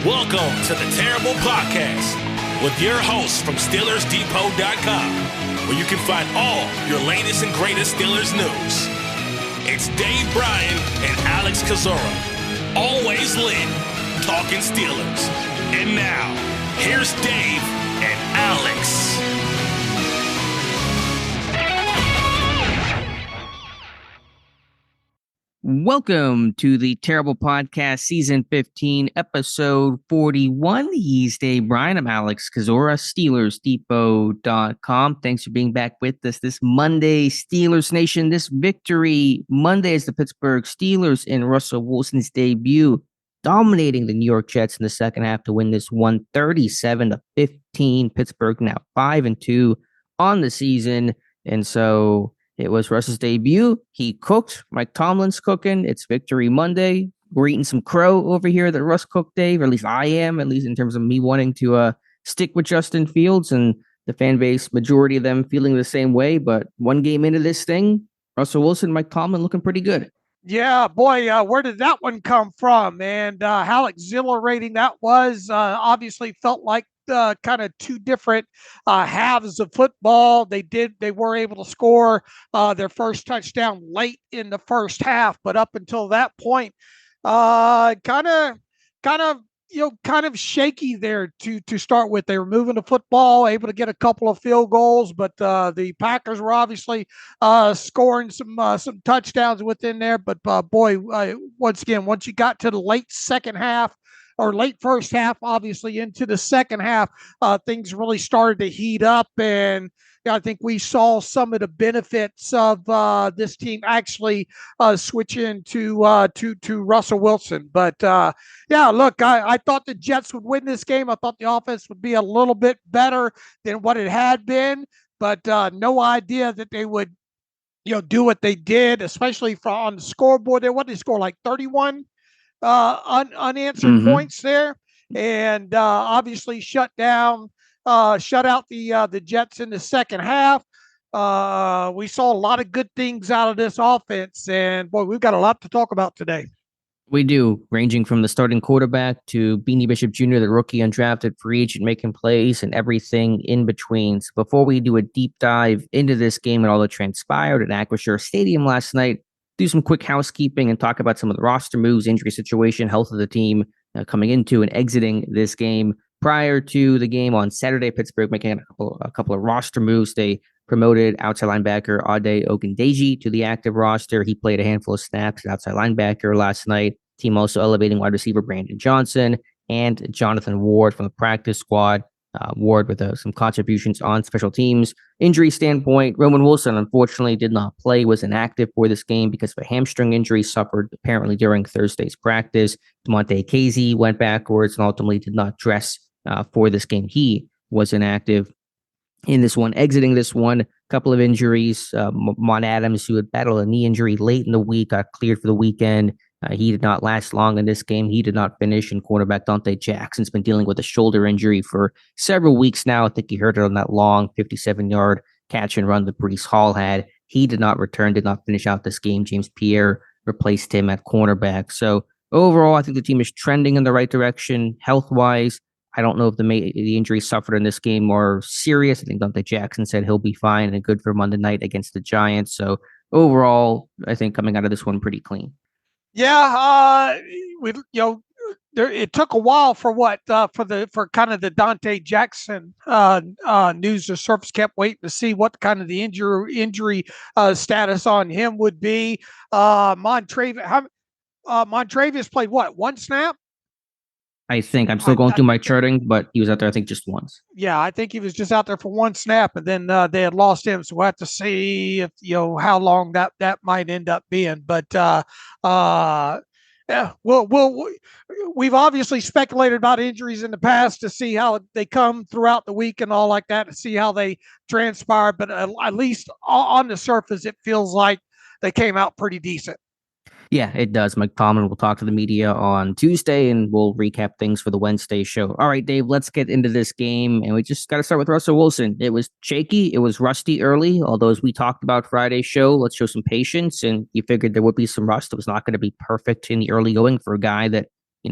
Welcome to the Terrible Podcast with your hosts from SteelersDepot.com, where you can find all your latest and greatest Steelers news. It's Dave Bryan and Alex Kozora, always lit, talking Steelers. And now, here's Dave and Alex. Welcome to the Terrible Podcast, Season 15, Episode 41. He's Dave Bryan. I'm Alex Kozora, SteelersDepot.com. Thanks for being back with us this Monday, Steelers Nation. This victory Monday is the Pittsburgh Steelers in Russell Wilson's debut, dominating the New York Jets in the second half to win this 137-15. Pittsburgh now 5-2 on the season, and so it was Russ's debut. He cooked. Mike Tomlin's cooking. It's Victory Monday. We're eating some crow over here that Russ cooked, Dave, or at least I am, at least in terms of me wanting to stick with Justin Fields, and the fan base, majority of them feeling the same way. But one game into this thing, Russell Wilson, Mike Tomlin looking pretty good. Yeah, boy, where did that one come from? And how exhilarating that was. Obviously felt like kind of two different halves of football. They were able to score their first touchdown late in the first half, but up until that point, kind of shaky there to start with. They were moving the football, able to get a couple of field goals, but the Packers were obviously scoring some touchdowns within there. But once you got to the late second half, or late first half, obviously into the second half, things really started to heat up, and I think we saw some of the benefits of this team actually switching to Russell Wilson. But look, I thought the Jets would win this game. I thought the offense would be a little bit better than what it had been, but no idea that they would, do what they did, especially on the scoreboard. What did they score, like 31? Unanswered points there, and obviously shut out the Jets in the second half. We saw a lot of good things out of this offense, and boy, we've got a lot to talk about today. We do, ranging from the starting quarterback to Beanie Bishop Jr., the rookie undrafted free agent making plays, and everything in between. So before we do a deep dive into this game and all that transpired at Acrisure Stadium last night, do some quick housekeeping and talk about some of the roster moves, injury situation, health of the team coming into and exiting this game. Prior to the game on Saturday, Pittsburgh making a couple of roster moves. They promoted outside linebacker Ade Ogundeji to the active roster. He played a handful of snaps at outside linebacker last night. Team also elevating wide receiver Brandon Johnson and Jonathan Ward from the practice squad. Ward with some contributions on special teams. Injury standpoint, Roman Wilson unfortunately did not play, was inactive for this game because of a hamstring injury suffered apparently during Thursday's practice. Demonte Casey went backwards and ultimately did not dress for this game. He was inactive in this one. Exiting this one, a couple of injuries. Mon Adams, who had battled a knee injury late in the week, got cleared for the weekend. He did not last long in this game. He did not finish, and cornerback Dante Jackson's been dealing with a shoulder injury for several weeks now. I think he hurt it on that long 57-yard catch and run that Breece Hall had. He did not return, did not finish out this game. James Pierre replaced him at cornerback. So overall, I think the team is trending in the right direction health-wise. I don't know if the injuries suffered in this game are serious. I think Dante Jackson said he'll be fine and good for Monday night against the Giants. So overall, I think coming out of this one pretty clean. Yeah, it took a while for kind of the Dante Jackson news to surface. Kept waiting to see what kind of the injury status on him would be. Montravius played what, one snap? I think I'm still going through my charting, but he was out there, I think, just once. Yeah, I think he was just out there for one snap, and then they had lost him. So we'll have to see if how long that might end up being. But we've obviously speculated about injuries in the past to see how they come throughout the week and all like that, to see how they transpire. But at least on the surface, it feels like they came out pretty decent. Yeah, it does. Mike Tomlin will talk to the media on Tuesday, and we'll recap things for the Wednesday show. All right, Dave, let's get into this game, and we just got to start with Russell Wilson. It was shaky. It was rusty early, although as we talked about Friday's show, let's show some patience, and you figured there would be some rust. It was not going to be perfect in the early going for a guy that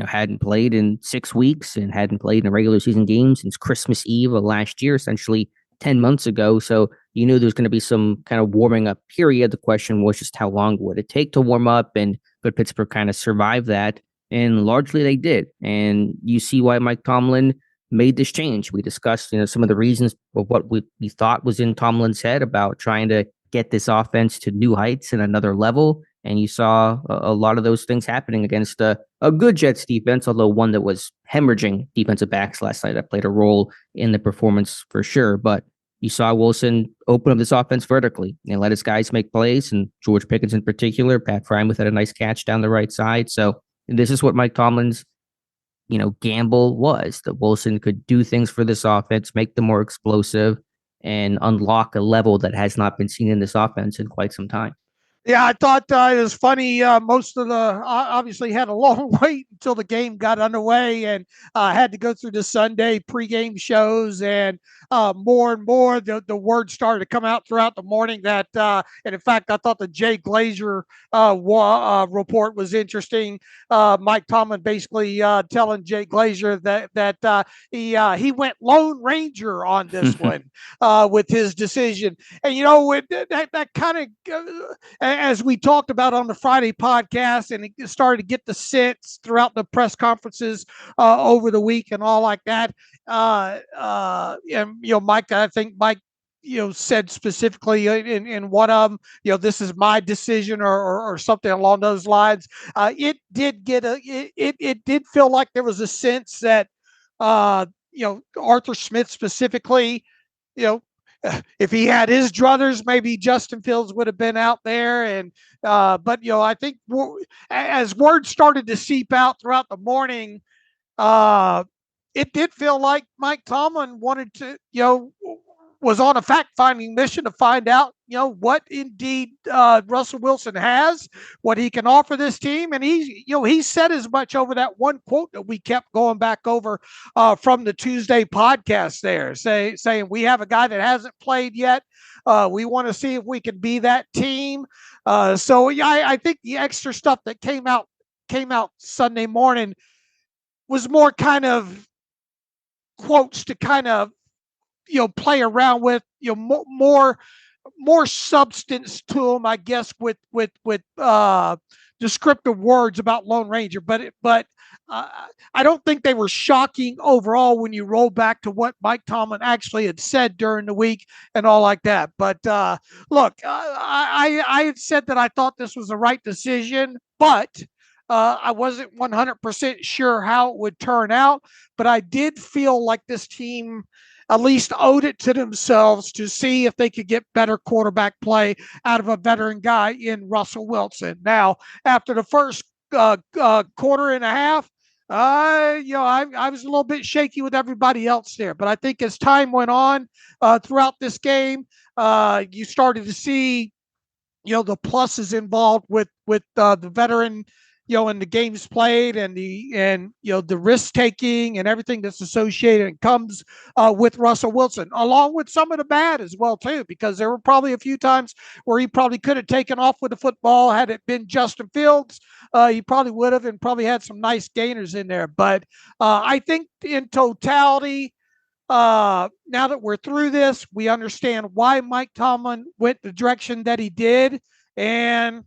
hadn't played in 6 weeks and hadn't played in a regular season game since Christmas Eve of last year, essentially 10 months ago. So you knew there was going to be some kind of warming up period. The question was just how long would it take to warm up, and could Pittsburgh kind of survive that? And largely they did. And you see why Mike Tomlin made this change. We discussed, some of the reasons of what we thought was in Tomlin's head about trying to get this offense to new heights and another level. And you saw a lot of those things happening against a good Jets defense, although one that was hemorrhaging defensive backs last night. That played a role in the performance for sure. But you saw Wilson open up this offense vertically and let his guys make plays, and George Pickens in particular. Pat Frymouth had a nice catch down the right side. So this is what Mike Tomlin's gamble was, that Wilson could do things for this offense, make them more explosive, and unlock a level that has not been seen in this offense in quite some time. Yeah, I thought it was funny. Most of the obviously had a long wait until the game got underway, and had to go through the Sunday pregame shows, and more and more the word started to come out throughout the morning that, and in fact, I thought the Jay Glazer report was interesting. Mike Tomlin basically telling Jay Glazer that he went Lone Ranger on this one with his decision, and that kind of. As we talked about on the Friday podcast, and it started to get the sense throughout the press conferences over the week and all like that. And Mike, I think Mike, said specifically in one of them, this is my decision or something along those lines. It did it did feel like there was a sense that Arthur Smith specifically, if he had his druthers, maybe Justin Fields would have been out there. And but I think as word started to seep out throughout the morning, it did feel like Mike Tomlin wanted to, was on a fact-finding mission to find out, what indeed Russell Wilson has, what he can offer this team. And he said as much over that one quote that we kept going back over from the Tuesday podcast there, saying we have a guy that hasn't played yet. We want to see if we can be that team. So I think the extra stuff that came out Sunday morning was more kind of quotes to kind of play around with, more substance to them, I guess, with descriptive words about Lone Ranger. But I don't think they were shocking overall when you roll back to what Mike Tomlin actually had said during the week and all like that. But look, I had said that I thought this was the right decision, but I wasn't 100% sure how it would turn out. But I did feel like this team at least owed it to themselves to see if they could get better quarterback play out of a veteran guy in Russell Wilson. Now, after the first quarter and a half, I was a little bit shaky with everybody else there. But I think as time went on throughout this game, you started to see, the pluses involved with the veteran, and the games played and the risk taking and everything that's associated and comes with Russell Wilson, along with some of the bad as well too, because there were probably a few times where he probably could have taken off with the football. Had it been Justin Fields, he probably would have, and probably had some nice gainers in there. But I think in totality, now that we're through this, we understand why Mike Tomlin went the direction that he did. And,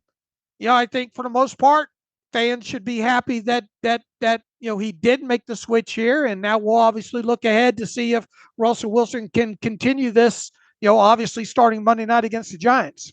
I think for the most part, fans should be happy that he did make the switch here, and now we'll obviously look ahead to see if Russell Wilson can continue this, obviously starting Monday night against the Giants.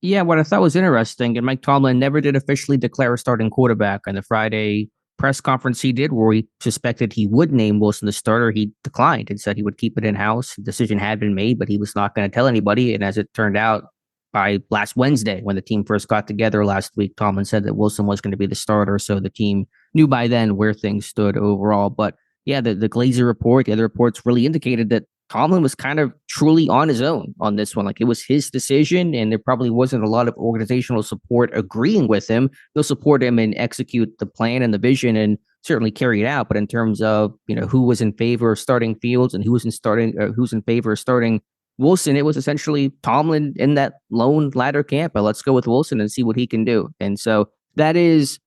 Yeah, what I thought was interesting, and Mike Tomlin never did officially declare a starting quarterback. On the Friday press conference he did, where he suspected he would name Wilson the starter, he declined and said he would keep it in-house. The decision had been made, but he was not going to tell anybody. And as it turned out, by last Wednesday, when the team first got together last week, Tomlin said that Wilson was going to be the starter. So the team knew by then where things stood overall. But yeah, the Glazer report, the other reports really indicated that Tomlin was kind of truly on his own on this one. Like, it was his decision, and there probably wasn't a lot of organizational support agreeing with him. They'll support him and execute the plan and the vision and certainly carry it out. But in terms of, who was in favor of starting Fields and who's in favor of starting Wilson, it was essentially Tomlin in that lone ladder camp. But let's go with Wilson and see what he can do. And so that is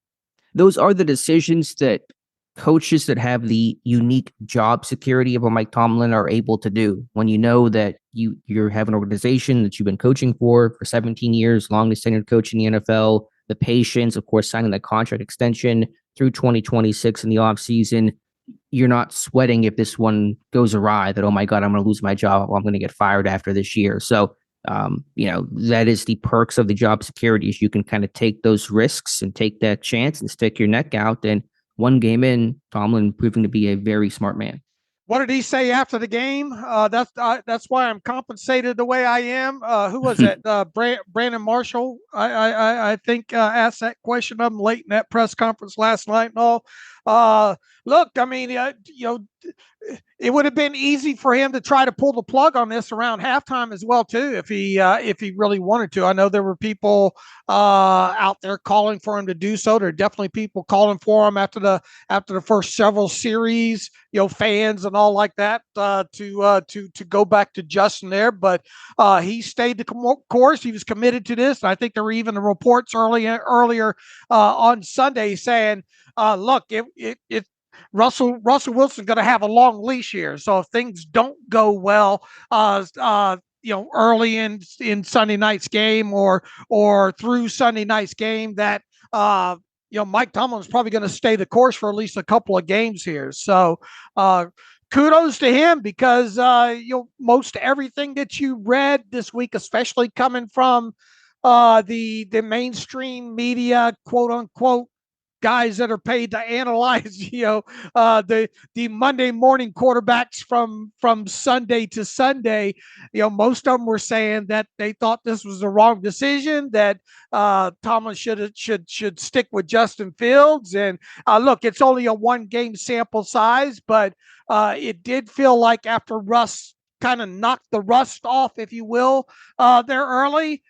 those are the decisions that coaches that have the unique job security of a Mike Tomlin are able to do. When you know that you have an organization that you've been coaching for 17 years, longest tenured coach in the NFL, the patience, of course, signing that contract extension through 2026 in the offseason, you're not sweating if this one goes awry that, oh my God, I'm going to lose my job. Or I'm going to get fired after this year. So, that is the perks of the job security is you can kind of take those risks and take that chance and stick your neck out. And one game in, Tomlin proving to be a very smart man. What did he say after the game? That's why I'm compensated the way I am. Who was it? Brandon Marshall, I think, asked that question of him late in that press conference last night and all. Look, I mean, it would have been easy for him to try to pull the plug on this around halftime as well too, if he really wanted to. I know there were people out there calling for him to do so. There are definitely people calling for him after the first several series, fans and all like that, to go back to Justin there. But he stayed the course. He was committed to this. And I think there were even the reports earlier on Sunday saying, look, it Russell Wilson's going to have a long leash here. So if things don't go well, early in Sunday night's game or through Sunday night's game, that Mike Tomlin's probably going to stay the course for at least a couple of games here. So kudos to him because most everything that you read this week, especially coming from the mainstream media, quote unquote, guys that are paid to analyze, the Monday morning quarterbacks from Sunday to Sunday, most of them were saying that they thought this was the wrong decision, that Tomlin should stick with Justin Fields. And look, it's only a 1-game sample size, but it did feel like after Russ kind of knocked the rust off, if you will, there early,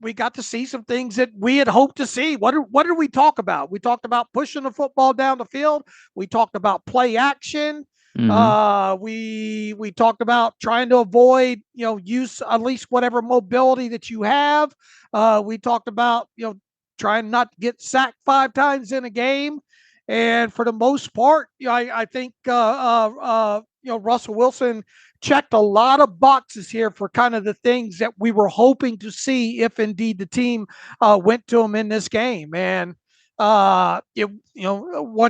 we got to see some things that we had hoped to see. What did we talk about? We talked about pushing the football down the field. We talked about play action. Mm-hmm. We talked about trying to avoid, use at least whatever mobility that you have. We talked about, trying not to get sacked 5 times in a game. And for the most part, I think Russell Wilson checked a lot of boxes here for kind of the things that we were hoping to see if indeed the team went to him in this game. And once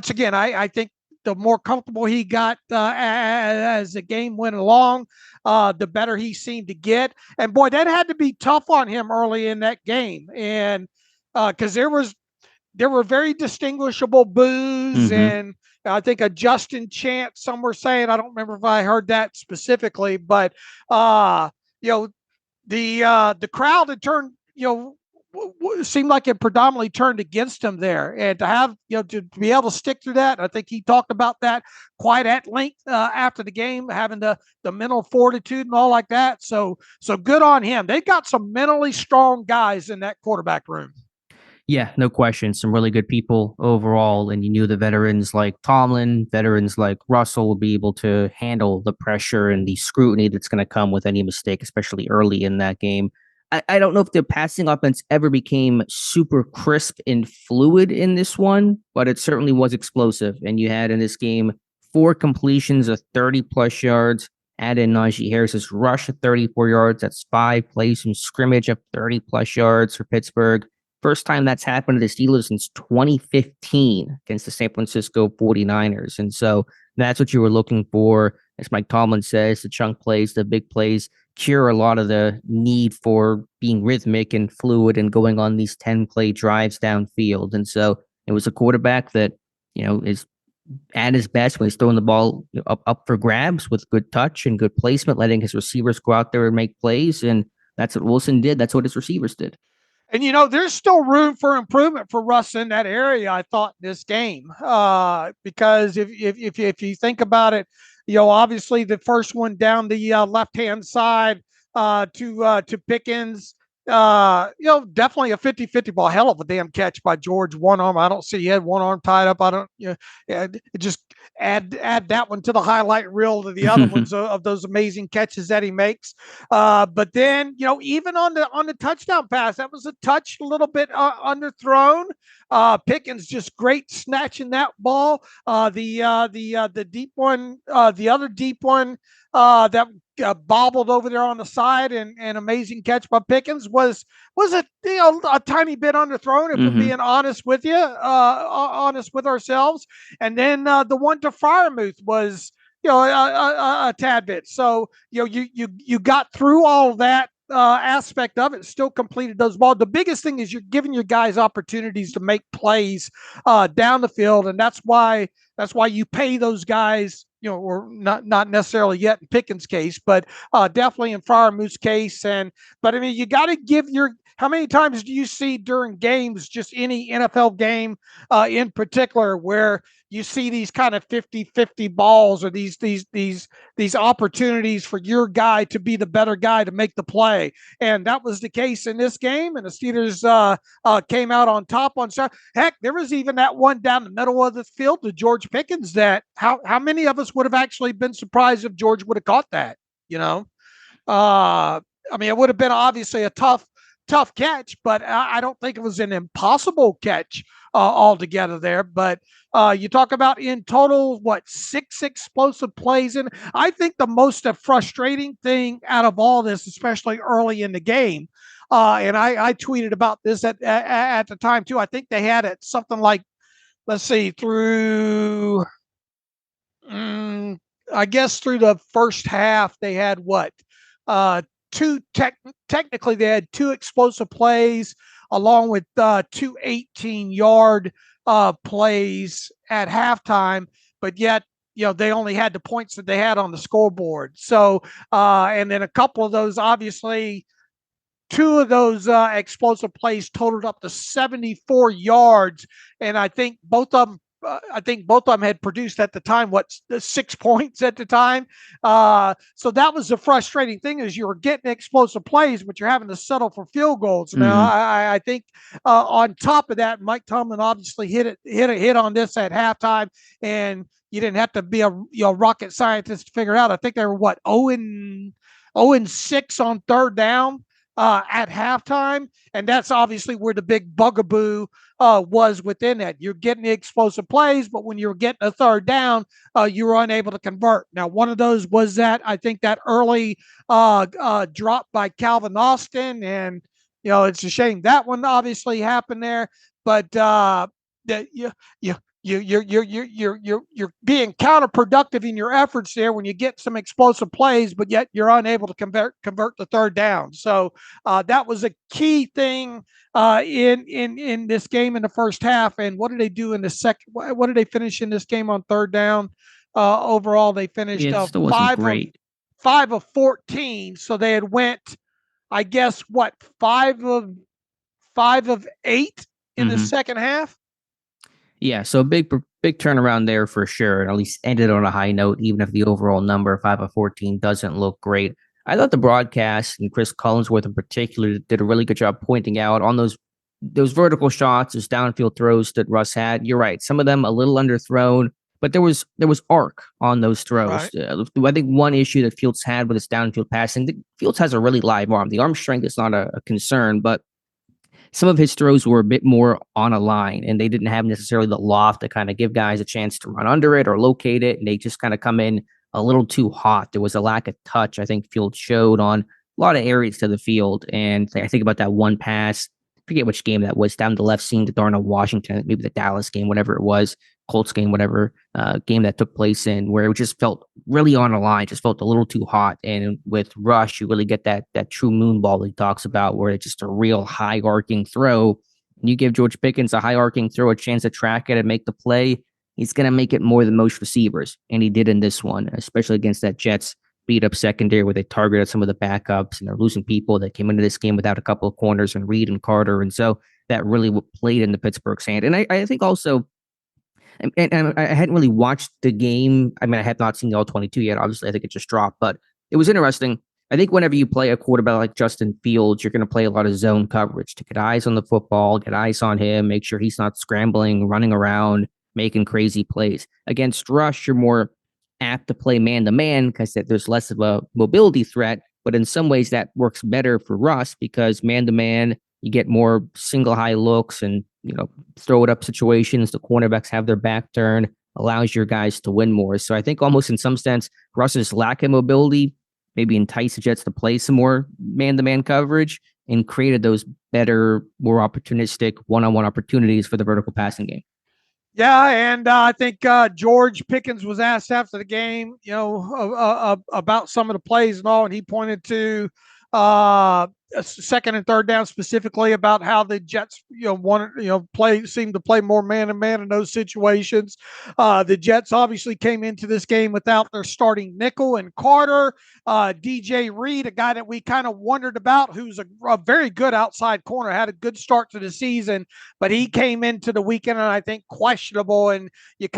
again, I think the more comfortable he got as the game went along, the better he seemed to get. And boy, that had to be tough on him early in that game. And because there were very distinguishable boos. Mm-hmm. And I think a Justin chant, some were saying, I don't remember if I heard that specifically, but the crowd had turned, seemed like it predominantly turned against him there. And to have, to be able to stick through that, I think he talked about that quite at length after the game, having the mental fortitude and all like that. So good on him. They got some mentally strong guys in that quarterback room. Yeah, no question. Some really good people overall. And you knew the veterans like Tomlin, veterans like Russell will be able to handle the pressure and the scrutiny that's going to come with any mistake, especially early in that game. I don't know if the passing offense ever became super crisp and fluid in this one, but it certainly was explosive. And you had in this game 4 completions of 30-plus yards. Add in Najee Harris's rush of 34 yards. That's 5 plays from scrimmage of 30-plus yards for Pittsburgh. First time that's happened to the Steelers since 2015 against the San Francisco 49ers. And so that's what you were looking for. As Mike Tomlin says, the chunk plays, the big plays, cure a lot of the need for being rhythmic and fluid and going on these 10-play drives downfield. And so it was a quarterback that, is at his best when he's throwing the ball up for grabs with good touch and good placement, letting his receivers go out there and make plays. And that's what Wilson did. That's what his receivers did. And, there's still room for improvement for Russ in that area, I thought, in this game. Because if you think about it, obviously the first one down the left-hand side to Pickens, definitely a 50-50 ball. Hell of a damn catch by George. One arm. I don't see he had one arm tied up. I don't, just add that one to the highlight reel to the other ones of those amazing catches that he makes. But then, even on the touchdown pass, that was a touch a little bit underthrown. Pickens just great snatching that ball. The deep one, the other deep one that bobbled over there on the side, and amazing catch by Pickens was a tiny bit underthrown, if we're being honest with you, honest with ourselves. And then the one to Freiermuth was a tad bit. So you got through all of that aspect of it, still completed those balls. The biggest thing is you're giving your guys opportunities to make plays down the field, and that's why you pay those guys. Or not necessarily yet in Pickens' case, but definitely in Freiermuth's case. But I mean, you got to give how many times do you see during games, just any NFL game in particular, where you see these kind of 50-50 balls, or these opportunities for your guy to be the better guy to make the play? And that was the case in this game, and the Steelers came out on top on Saturday. Heck, there was even that one down the middle of the field to George Pickens that how many of us would have actually been surprised if George would have caught that? I mean, it would have been obviously a tough catch, but I don't think it was an impossible catch altogether there. But you talk about in total, 6 explosive plays. And I think the most frustrating thing out of all this, especially early in the game, and I tweeted about this at the time too. I think they had it something like, let's see, through I guess through the first half, they had technically they had 2 explosive plays along with 2 18-yard plays at halftime, but yet they only had the points that they had on the scoreboard. So and then a couple of those, obviously 2 of those explosive plays totaled up to 74 yards, and I think both of them had produced at the time 6 points at the time. So that was the frustrating thing, is you were getting explosive plays, but you're having to settle for field goals. Now I think on top of that, Mike Tomlin obviously hit on this at halftime, and you didn't have to be a rocket scientist to figure it out. I think they were 0-6 on third down at halftime, and that's obviously where the big bugaboo was within that. You're getting the explosive plays, but when you're getting a third down, you were unable to convert. Now, one of those was that early drop by Calvin Austin, and it's a shame that one obviously happened there, but you're being counterproductive in your efforts there when you get some explosive plays, but yet you're unable to convert the third down. So that was a key thing in this game in the first half. And what did they do in the second? What did they finish in this game on third down? Overall, they finished 5 of 14. So they had went, I guess, 5 of 8 in the second half. Yeah, so big turnaround there for sure, and at least ended on a high note, even if the overall number 5 of 14 doesn't look great. I thought the broadcast, and Chris Collinsworth in particular, did a really good job pointing out on those vertical shots, those downfield throws that Russ had. You're right, some of them a little underthrown, but there was arc on those throws. Right. I think one issue that Fields had with his downfield passing, Fields has a really live arm. The arm strength is not a concern, but some of his throws were a bit more on a line, and they didn't have necessarily the loft to kind of give guys a chance to run under it or locate it, and they just kind of come in a little too hot. There was a lack of touch, I think Fields showed on a lot of areas to the field, and I think about that one pass, I forget which game that was, down the left seam to Darnell Washington, maybe the Dallas game, whatever it was, Colts game, whatever game that took place in, where it just felt really on a line, just felt a little too hot. And with Rush, you really get that true moon ball he talks about, where it's just a real high arcing throw. And you give George Pickens a high arcing throw, a chance to track it and make the play, he's going to make it more than most receivers. And he did in this one, especially against that Jets beat up secondary where they targeted some of the backups, and they're losing people that came into this game without a couple of corners, and Reed and Carter. And so that really played in the Pittsburgh's hand. And I think also, and I hadn't really watched the game. I mean, I had not seen the all 22 yet. Obviously, I think it just dropped, but it was interesting. I think whenever you play a quarterback like Justin Fields, you're going to play a lot of zone coverage to get eyes on the football, get eyes on him, make sure he's not scrambling, running around, making crazy plays. Against rush, you're more apt to play man-to-man because there's less of a mobility threat. But in some ways, that works better for Russ because man-to-man, you get more single high looks and, throw it up situations. The cornerbacks have their back turned, allows your guys to win more. So I think almost in some sense, Russ's lack of mobility maybe enticed the Jets to play some more man-to-man coverage and created those better, more opportunistic one-on-one opportunities for the vertical passing game. Yeah, and I think George Pickens was asked after the game, about some of the plays and all, and he pointed to second and third down specifically about how the Jets, seemed to play more man-to-man in those situations. The Jets obviously came into this game without their starting nickel and Carter. DJ Reed, a guy that we kind of wondered about, who's a very good outside corner, had a good start to the season, but he came into the weekend and I think questionable. And be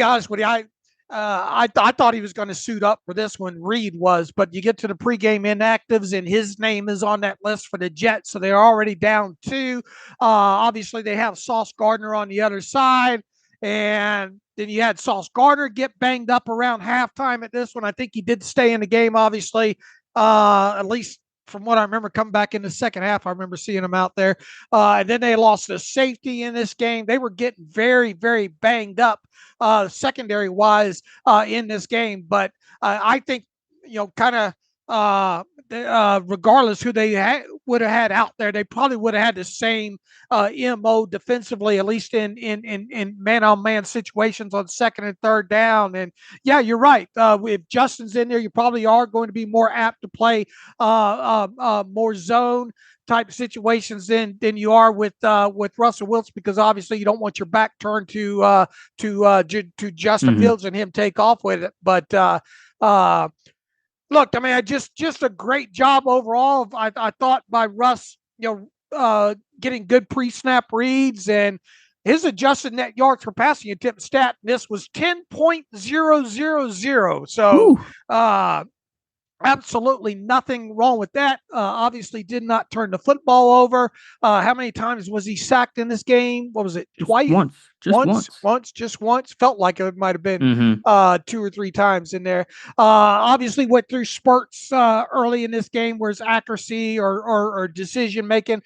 honest with you, I thought he was going to suit up for this one. Reed was, but you get to the pregame inactives and his name is on that list for the Jets. So they're already down 2. Obviously they have Sauce Gardner on the other side. And then you had Sauce Gardner get banged up around halftime at this one. I think he did stay in the game, obviously, at least from what I remember coming back in the second half. I remember seeing him out there. And then they lost a safety in this game. They were getting very, very banged up secondary wise in this game. But I think, regardless who they would have had out there, they probably would have had the same MO defensively, at least in man-on-man situations on second and third down. And yeah, you're right. If Justin's in there, you probably are going to be more apt to play more zone type situations than you are with Russell Wilson, because obviously you don't want your back turned to Justin Fields and him take off with it. But look, I mean, just a great job overall. I thought by Russ, getting good pre-snap reads, and his adjusted net yards per passing attempt stat. This was 10.000. So, absolutely nothing wrong with that. Obviously did not turn the football over. How many times was he sacked in this game? What was it? Twice? Once. Felt like it might have been 2 or 3 times in there. Obviously went through spurts early in this game where his accuracy or decision making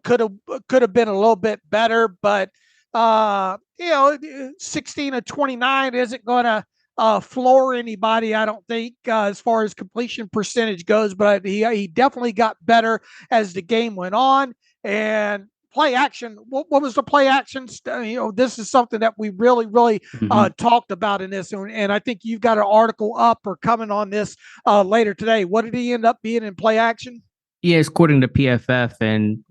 could have been a little bit better, but 16 of 29 isn't going to floor anybody, I don't think, as far as completion percentage goes, but he definitely got better as the game went on. And play action, what was the play action? This is something that we really talked about in this, and I think you've got an article up or coming on this later today. What did he end up being in play action? Yes, according to PFF, and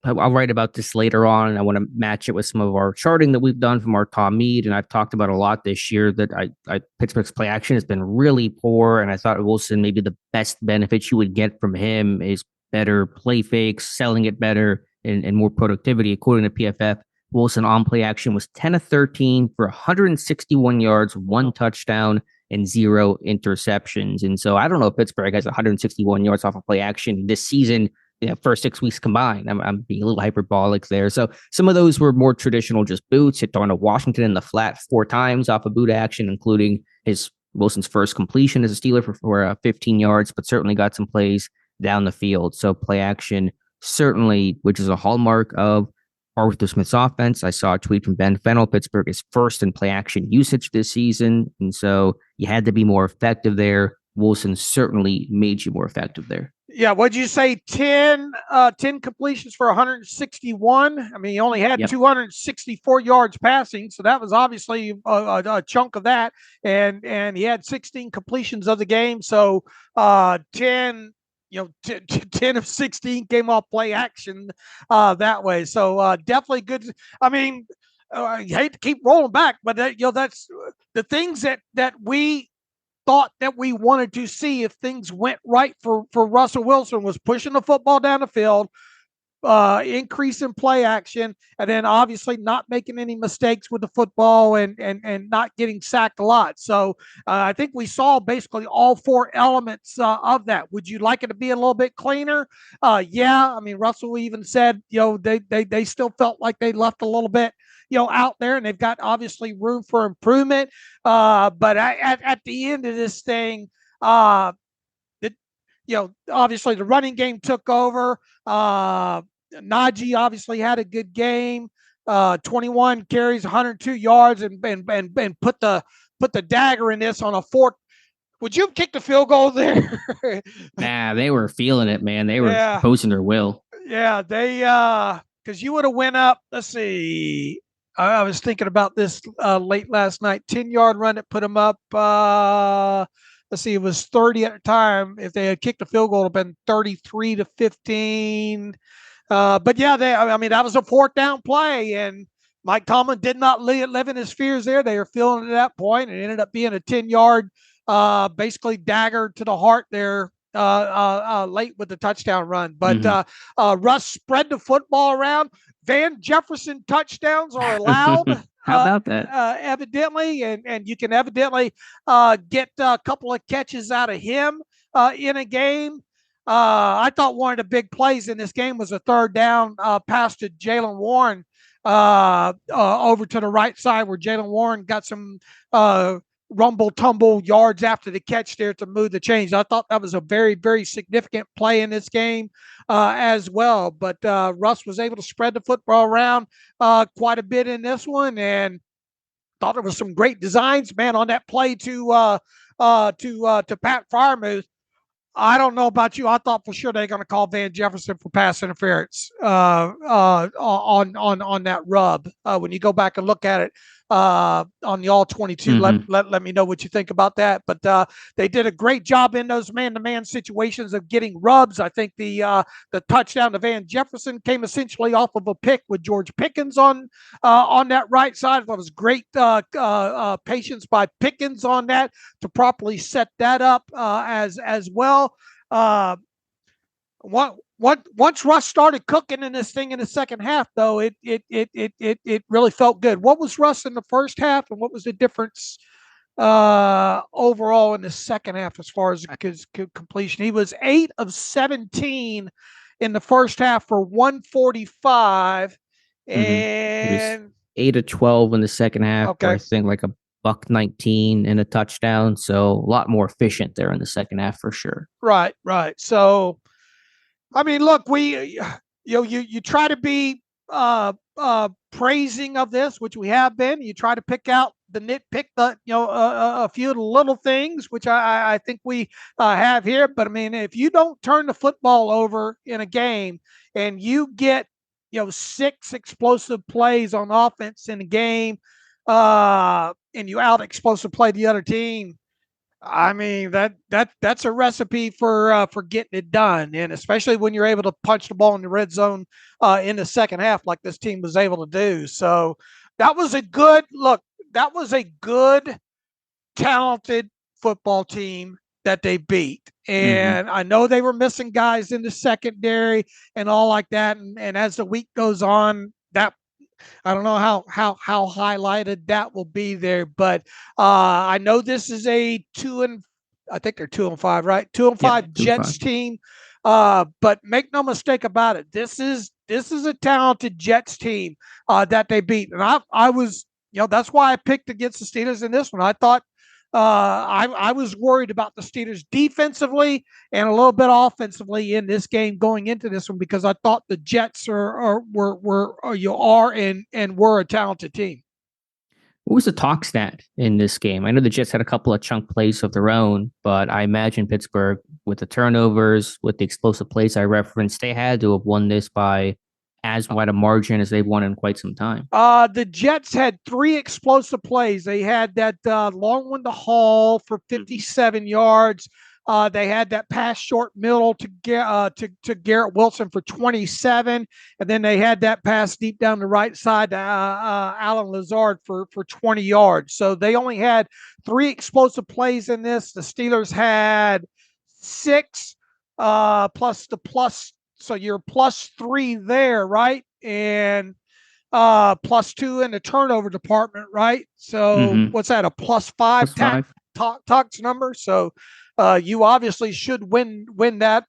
I'll write about this later on. And I want to match it with some of our charting that we've done from our Tom Mead, and I've talked about a lot this year that Pittsburgh's play action has been really poor, and I thought Wilson, maybe the best benefit you would get from him is better play fakes, selling it better, and more productivity. According to PFF, Wilson on play action was 10 of 13 for 161 yards, 1 touchdown, and 0 interceptions. And so I don't know if Pittsburgh has 161 yards off of play action this season, first 6 weeks combined. I'm being a little hyperbolic there. So some of those were more traditional, just boots. Hit Darnell Washington in the flat 4 times off of boot action, including Wilson's first completion as a Steeler for 15 yards, but certainly got some plays down the field. So play action certainly, which is a hallmark of Arthur Smith's offense. I saw a tweet from Ben Fennell. Pittsburgh is first in play action usage this season. And so you had to be more effective there. Wilson certainly made you more effective there. Yeah. What'd you say? 10 completions for 161. I mean, he only had 264 yards passing. So that was obviously a chunk of that. And he had 16 completions of the game. So 10 of 16 came off play action that way. So definitely good. I mean, I hate to keep rolling back, but that's the things that we thought that we wanted to see if things went right for Russell Wilson was pushing the football down the field, increase in play action, and then obviously not making any mistakes with the football and not getting sacked a lot. So I think we saw basically all four elements of that. Would you like it to be a little bit cleaner? Yeah. I mean, Russell even said, they still felt like they left a little bit, out there, and they've got obviously room for improvement. But at the end of this thing, obviously the running game took over. Najee obviously had a good game. 21 carries, 102 yards, and put the dagger in this on a fourth. Would you have kicked a field goal there? Nah, they were feeling it, man. They were posting their will. Yeah, they because you would have went up. Let's see. I was thinking about this late last night. 10-yard run that put them up. Let's see, it was 30 at the time. If they had kicked a field goal, it would have been 33-15. But yeah, that was a fourth down play, and Mike Tomlin did not live in his fears there. They were feeling it at that point, and it ended up being a 10-yard, basically dagger to the heart there late with the touchdown run. But Russ spread the football around. Van Jefferson touchdowns are allowed. How about that? Evidently, and you can evidently get a couple of catches out of him in a game. I thought one of the big plays in this game was a third down pass to Jaylen Warren over to the right side, where Jaylen Warren got some rumble tumble yards after the catch there to move the chains. I thought that was a very, very significant play in this game as well. But Russ was able to spread the football around quite a bit in this one, and thought there was some great designs, man, on that play to Pat Freiermuth. I don't know about you. I thought for sure they're going to call Van Jefferson for pass interference on that rub. When you go back and look at it on the all 22, let me know what you think about that. But they did a great job in those man-to-man situations of getting rubs. I think the touchdown to Van Jefferson came essentially off of a pick with George Pickens on that right side. That was great patience by Pickens on that to properly set that up as well. Once Russ started cooking in this thing in the second half, though, it really felt good. What was Russ in the first half, and what was the difference overall in the second half as far as completion? He was 8 of 17 in the first half for 145, and 8 of 12 in the second half. Okay. I think like a $119 and a touchdown, so a lot more efficient there in the second half for sure. Right. So, I mean, look, you try to be praising of this, which we have been. You try to pick out the nitpick, a few of the little things, which I think we have here. But I mean, if you don't turn the football over in a game and you get 6 explosive plays on offense in a game, and you out explosive play the other team, I mean, that's a recipe for getting it done, and especially when you're able to punch the ball in the red zone in the second half like this team was able to do. So that was a good look. That was a good, talented football team that they beat. And I know they were missing guys in the secondary and all like that. And as the week goes on, that I don't know how highlighted that will be there, but I know this is a 2-5, right? 2-5 Jets team. But make no mistake about it. This is a talented Jets team that they beat. And I was, that's why I picked against the Steelers in this one. I thought I was worried about the Steelers defensively and a little bit offensively in this game going into this one, because I thought the Jets were a talented team. What was the talk stat in this game? I know the Jets had a couple of chunk plays of their own, but I imagine Pittsburgh, with the turnovers, with the explosive plays I referenced, they had to have won this by as wide a margin as they've won in quite some time. The Jets had 3 explosive plays. They had that long one to Hall for 57 yards. They had that pass short middle to Garrett Wilson for 27, and then they had that pass deep down the right side to Alan Lazard for 20 yards. So they only had 3 explosive plays in this. The Steelers had 6 plus So you're +3 there, right? And +2 in the turnover department, right? So what's that? A +5 Tuck's number. So you obviously should win that,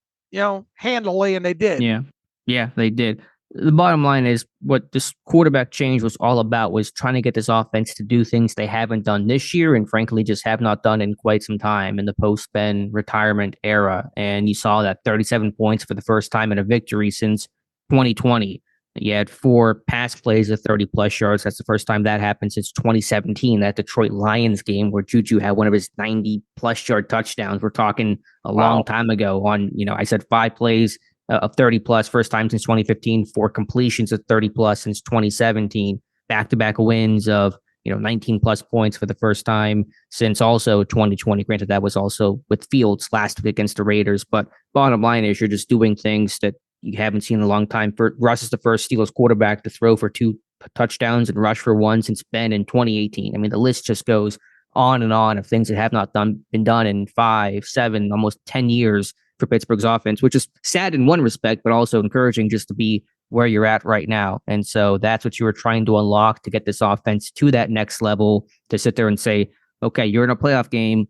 handily, and they did. Yeah, they did. The bottom line is what this quarterback change was all about was trying to get this offense to do things they haven't done this year and frankly just have not done in quite some time in the post-Ben retirement era. And you saw that 37 points for the first time in a victory since 2020. You had 4 pass plays of 30-plus yards. That's the first time that happened since 2017, that Detroit Lions game where Juju had one of his 90-plus yard touchdowns. We're talking a long time ago on, I said 5 plays of 30-plus, first time since 2015, 4 completions of 30-plus since 2017, back-to-back wins of, 19-plus points for the first time since also 2020. Granted, that was also with Fields last week against the Raiders. But bottom line is you're just doing things that you haven't seen in a long time. Russ is the first Steelers quarterback to throw for 2 touchdowns and rush for 1 since Ben in 2018. I mean, the list just goes on and on of things that have not been done in 5, 7, almost 10 years for Pittsburgh's offense, which is sad in one respect, but also encouraging just to be where you're at right now. And so that's what you were trying to unlock to get this offense to that next level, to sit there and say, okay, you're in a playoff game.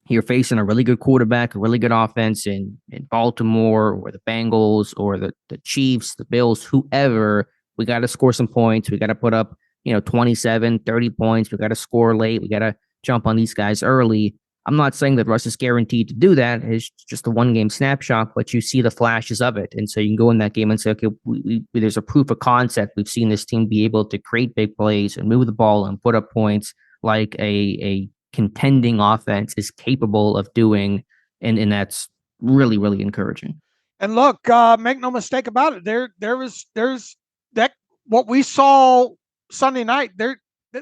You're facing a really good quarterback, a really good offense in Baltimore or the Bengals or the Chiefs, the Bills, whoever. We got to score some points. We got to put up, 27, 30 points. We got to score late. We got to jump on these guys early. I'm not saying that Russ is guaranteed to do that. It's just a one-game snapshot, but you see the flashes of it. And so you can go in that game and say, okay, there's a proof of concept. We've seen this team be able to create big plays and move the ball and put up points like a contending offense is capable of doing. And that's really, really encouraging. And look, make no mistake about it. There's that what we saw Sunday night.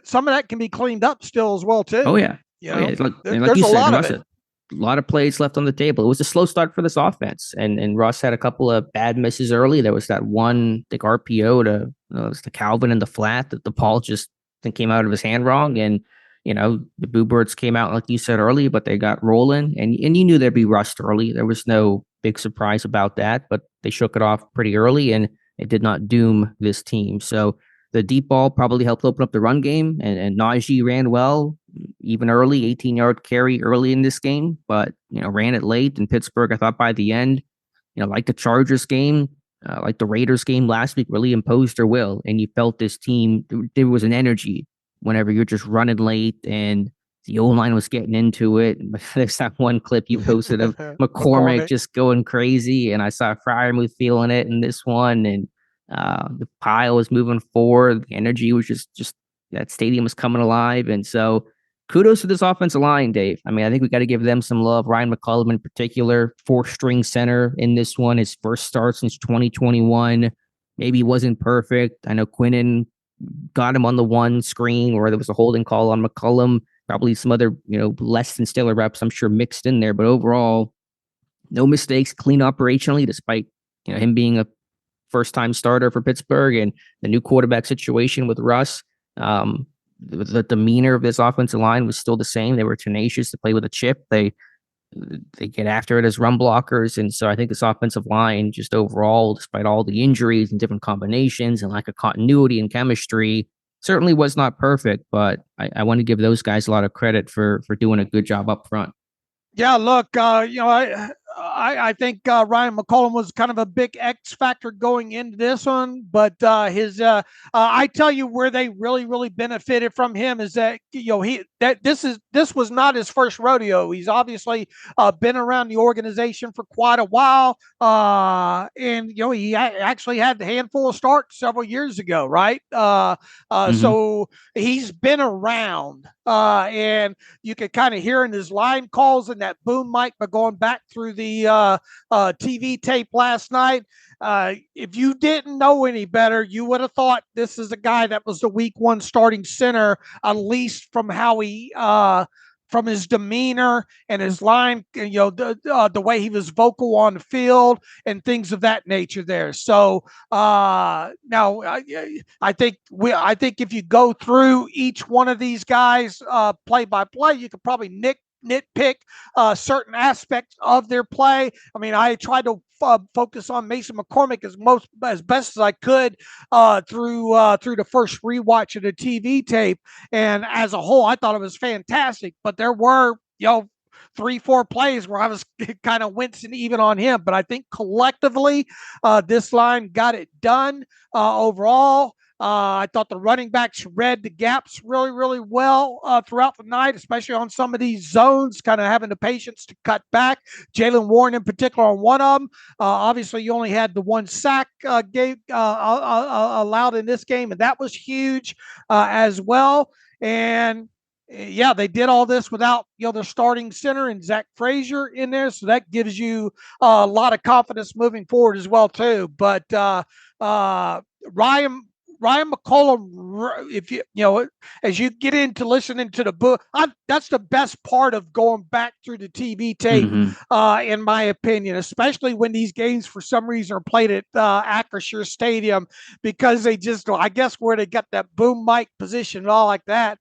Some of that can be cleaned up still as well too. Oh yeah. There's you a said, lot Russ, of it. A lot of plays left on the table. It was a slow start for this offense, and Russ had a couple of bad misses early. There was that one, I think, RPO to it was the Calvin in the flat that the ball just came out of his hand wrong, and the Boo Birds came out like you said early, but they got rolling, and you knew there'd be rust early. There was no big surprise about that, but they shook it off pretty early, and it did not doom this team. So the deep ball probably helped open up the run game, and Najee ran well, even early, 18-yard carry early in this game, but, ran it late. In Pittsburgh, I thought by the end, like the Chargers game, like the Raiders game last week, really imposed their will, and you felt this team, there was an energy whenever you're just running late, and the O-line was getting into it. There's that one clip you posted of McCormick just going crazy, and I saw Freiermuth feeling it in this one, and the pile was moving forward. The energy was just that stadium was coming alive. And so kudos to this offensive line, Dave. I mean, I think we got to give them some love. Ryan McCollum in particular, 4th-string center in this one, his first start since 2021. Maybe he wasn't perfect. I know Quinnen got him on the one screen where there was a holding call on McCollum, probably some other, less than stellar reps, I'm sure, mixed in there. But overall, no mistakes, clean operationally, despite, him being a first-time starter for Pittsburgh and the new quarterback situation with Russ. The demeanor of this offensive line was still the same. They were tenacious to play with a chip. They get after it as run blockers. And so I think this offensive line, just overall, despite all the injuries and different combinations and lack of continuity and chemistry, certainly was not perfect. But I want to give those guys a lot of credit for doing a good job up front. Yeah, look, I think Ryan McCollum was kind of a big X factor going into this one, but I tell you where they really benefited from him is that this was not his first rodeo. He's obviously been around the organization for quite a while, and he actually had a handful of starts several years ago, right? So he's been around, and you could kind of hear in his line calls and that boom mic, but going back through the TV tape last night, if you didn't know any better, you would have thought this is a guy that was the week 1 starting center, at least from how he from his demeanor and his line, the way he was vocal on the field and things of that nature there. So now I think if you go through each one of these guys play by play, you could probably nitpick certain aspects of their play. I mean, I tried to focus on Mason McCormick as best as I could through the first rewatch of the TV tape, and as a whole, I thought it was fantastic. But there were 3-4 plays where I was kind of wincing even on him. But I think collectively, this line got it done overall. I thought the running backs read the gaps really, really well throughout the night, especially on some of these zones, kind of having the patience to cut back. Jalen Warren in particular on one of them. Obviously, you only had the one sack allowed in this game, and that was huge as well. And yeah, they did all this without their starting center and Zach Frazier in there, so that gives you a lot of confidence moving forward as well too. But Ryan McCollum, if as you get into listening to the book, that's the best part of going back through the TV tape, in my opinion, especially when these games for some reason are played at Acrisure Stadium, because they just, I guess, where they got that boom mic position and all like that,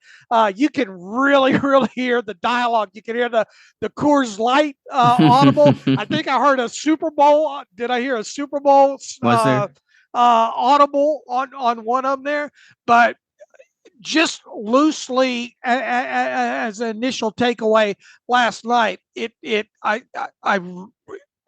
you can really, really hear the dialogue. You can hear the Coors Light audible. I think I heard a Super Bowl. Did I hear a Super Bowl? Was there? Audible on one of them there, but just loosely as an initial takeaway last night, I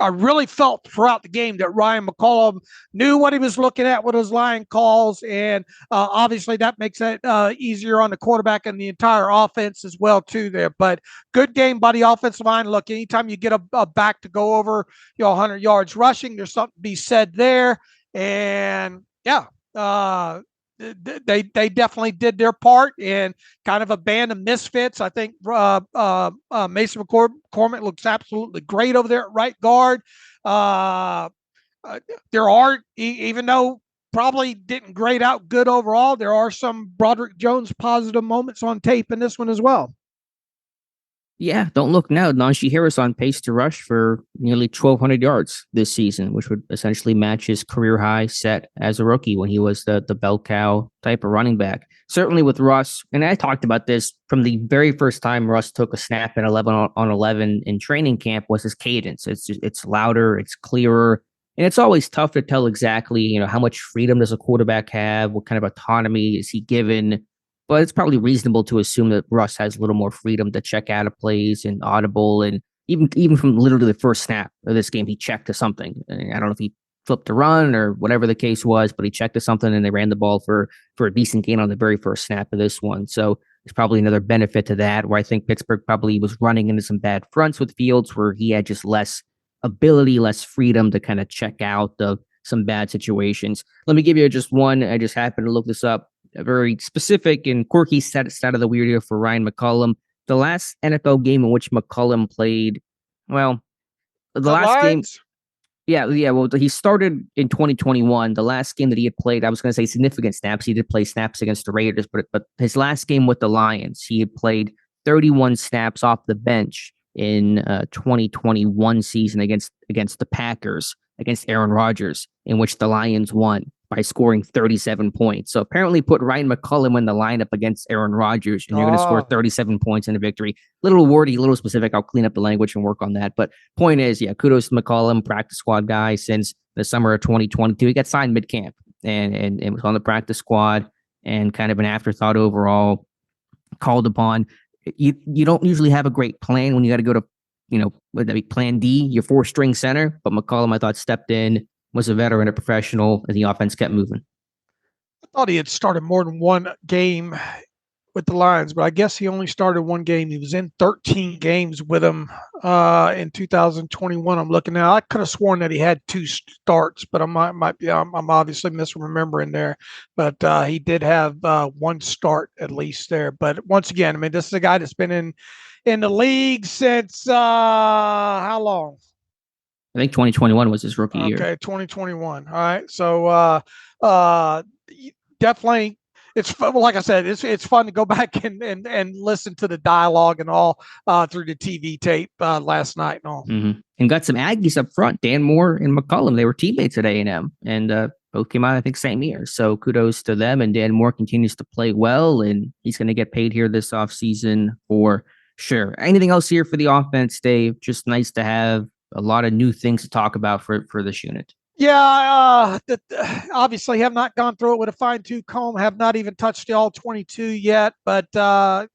really felt throughout the game that Ryan McCollum knew what he was looking at with his line calls, and obviously that makes it easier on the quarterback and the entire offense as well too there. But good game by the offensive line. Look, anytime you get a back to go over 100 yards rushing, there's something to be said there. And yeah, they definitely did their part in kind of a band of misfits. I think Mason McCormick looks absolutely great over there at right guard. There are, even though probably didn't grade out good overall, there are some Broderick Jones positive moments on tape in this one as well. Yeah, don't look now. Najee Harris on pace to rush for nearly 1,200 yards this season, which would essentially match his career high set as a rookie when he was the bell cow type of running back. Certainly with Russ, and I talked about this from the very first time Russ took a snap at 11 on 11 in training camp, was his cadence. It's louder, it's clearer, and it's always tough to tell exactly, how much freedom does a quarterback have, what kind of autonomy is he given. But it's probably reasonable to assume that Russ has a little more freedom to check out of plays and audible. And even from literally the first snap of this game, he checked to something. I don't know if he flipped a run or whatever the case was, but he checked to something and they ran the ball for a decent gain on the very first snap of this one. So there's probably another benefit to that, where I think Pittsburgh probably was running into some bad fronts with Fields, where he had just less ability, less freedom to kind of check out some bad situations. Let me give you just one. I just happened to look this up. A very specific and quirky stat of the weird here for Ryan McCollum. The last NFL game in which McCollum played, well, the last game. Yeah. Well, he started in 2021. The last game that he had played, I was going to say significant snaps. He did play snaps against the Raiders, but his last game with the Lions, he had played 31 snaps off the bench in 2021 season against the Packers, against Aaron Rodgers, in which the Lions won by scoring 37 points. So apparently put Ryan McCollum in the lineup against Aaron Rodgers, and you're going to score 37 points in a victory. Little wordy, little specific. I'll clean up the language and work on that. But point is, yeah, kudos to McCollum, practice squad guy since the summer of 2022. He got signed mid-camp and was on the practice squad and kind of an afterthought overall, called upon. You don't usually have a great plan when you got to go to, would that be plan D, your 4-string center? But McCollum, I thought, stepped in, was a veteran, a professional, and the offense kept moving. I thought he had started more than one game with the Lions, but I guess he only started one game. He was in 13 games with them in 2021. I'm looking now. I could have sworn that he had 2 starts, but I'm obviously misremembering there. But he did have 1 start at least there. But once again, I mean, this is a guy that's been in the league since how long? I think 2021 was his rookie year. Okay, 2021. All right. So definitely, it's fun. Like I said, it's fun to go back and listen to the dialogue and all through the TV tape last night and all. Mm-hmm. And got some Aggies up front, Dan Moore and McCollum. They were teammates at A&M, and both came out, I think, same year. So kudos to them. And Dan Moore continues to play well, and he's going to get paid here this offseason for Sure. Anything else here for the offense, Dave? Just nice to have a lot of new things to talk about for this unit. Yeah, obviously have not gone through it with a fine-tooth comb, have not even touched the all 22 yet, but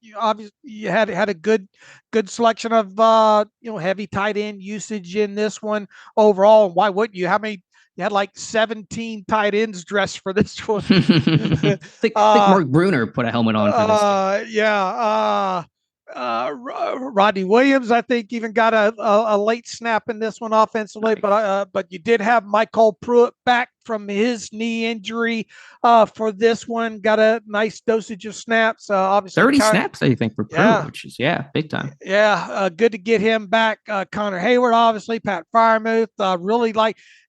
you obviously you had a good selection of heavy tight end usage in this one overall. Why wouldn't you? How many? You had like 17 tight ends dressed for this one. I think Mark Bruner put a helmet on for this game. Yeah. Rodney Williams, I think, even got a late snap in this one offensively, nice. But you did have Michael Pruitt back from his knee injury for this one. Got a nice dosage of snaps. Obviously, 30 snaps, I think, for Pruitt, which is big time. Yeah, good to get him back. Connor Hayward, obviously, Pat Freiermuth, really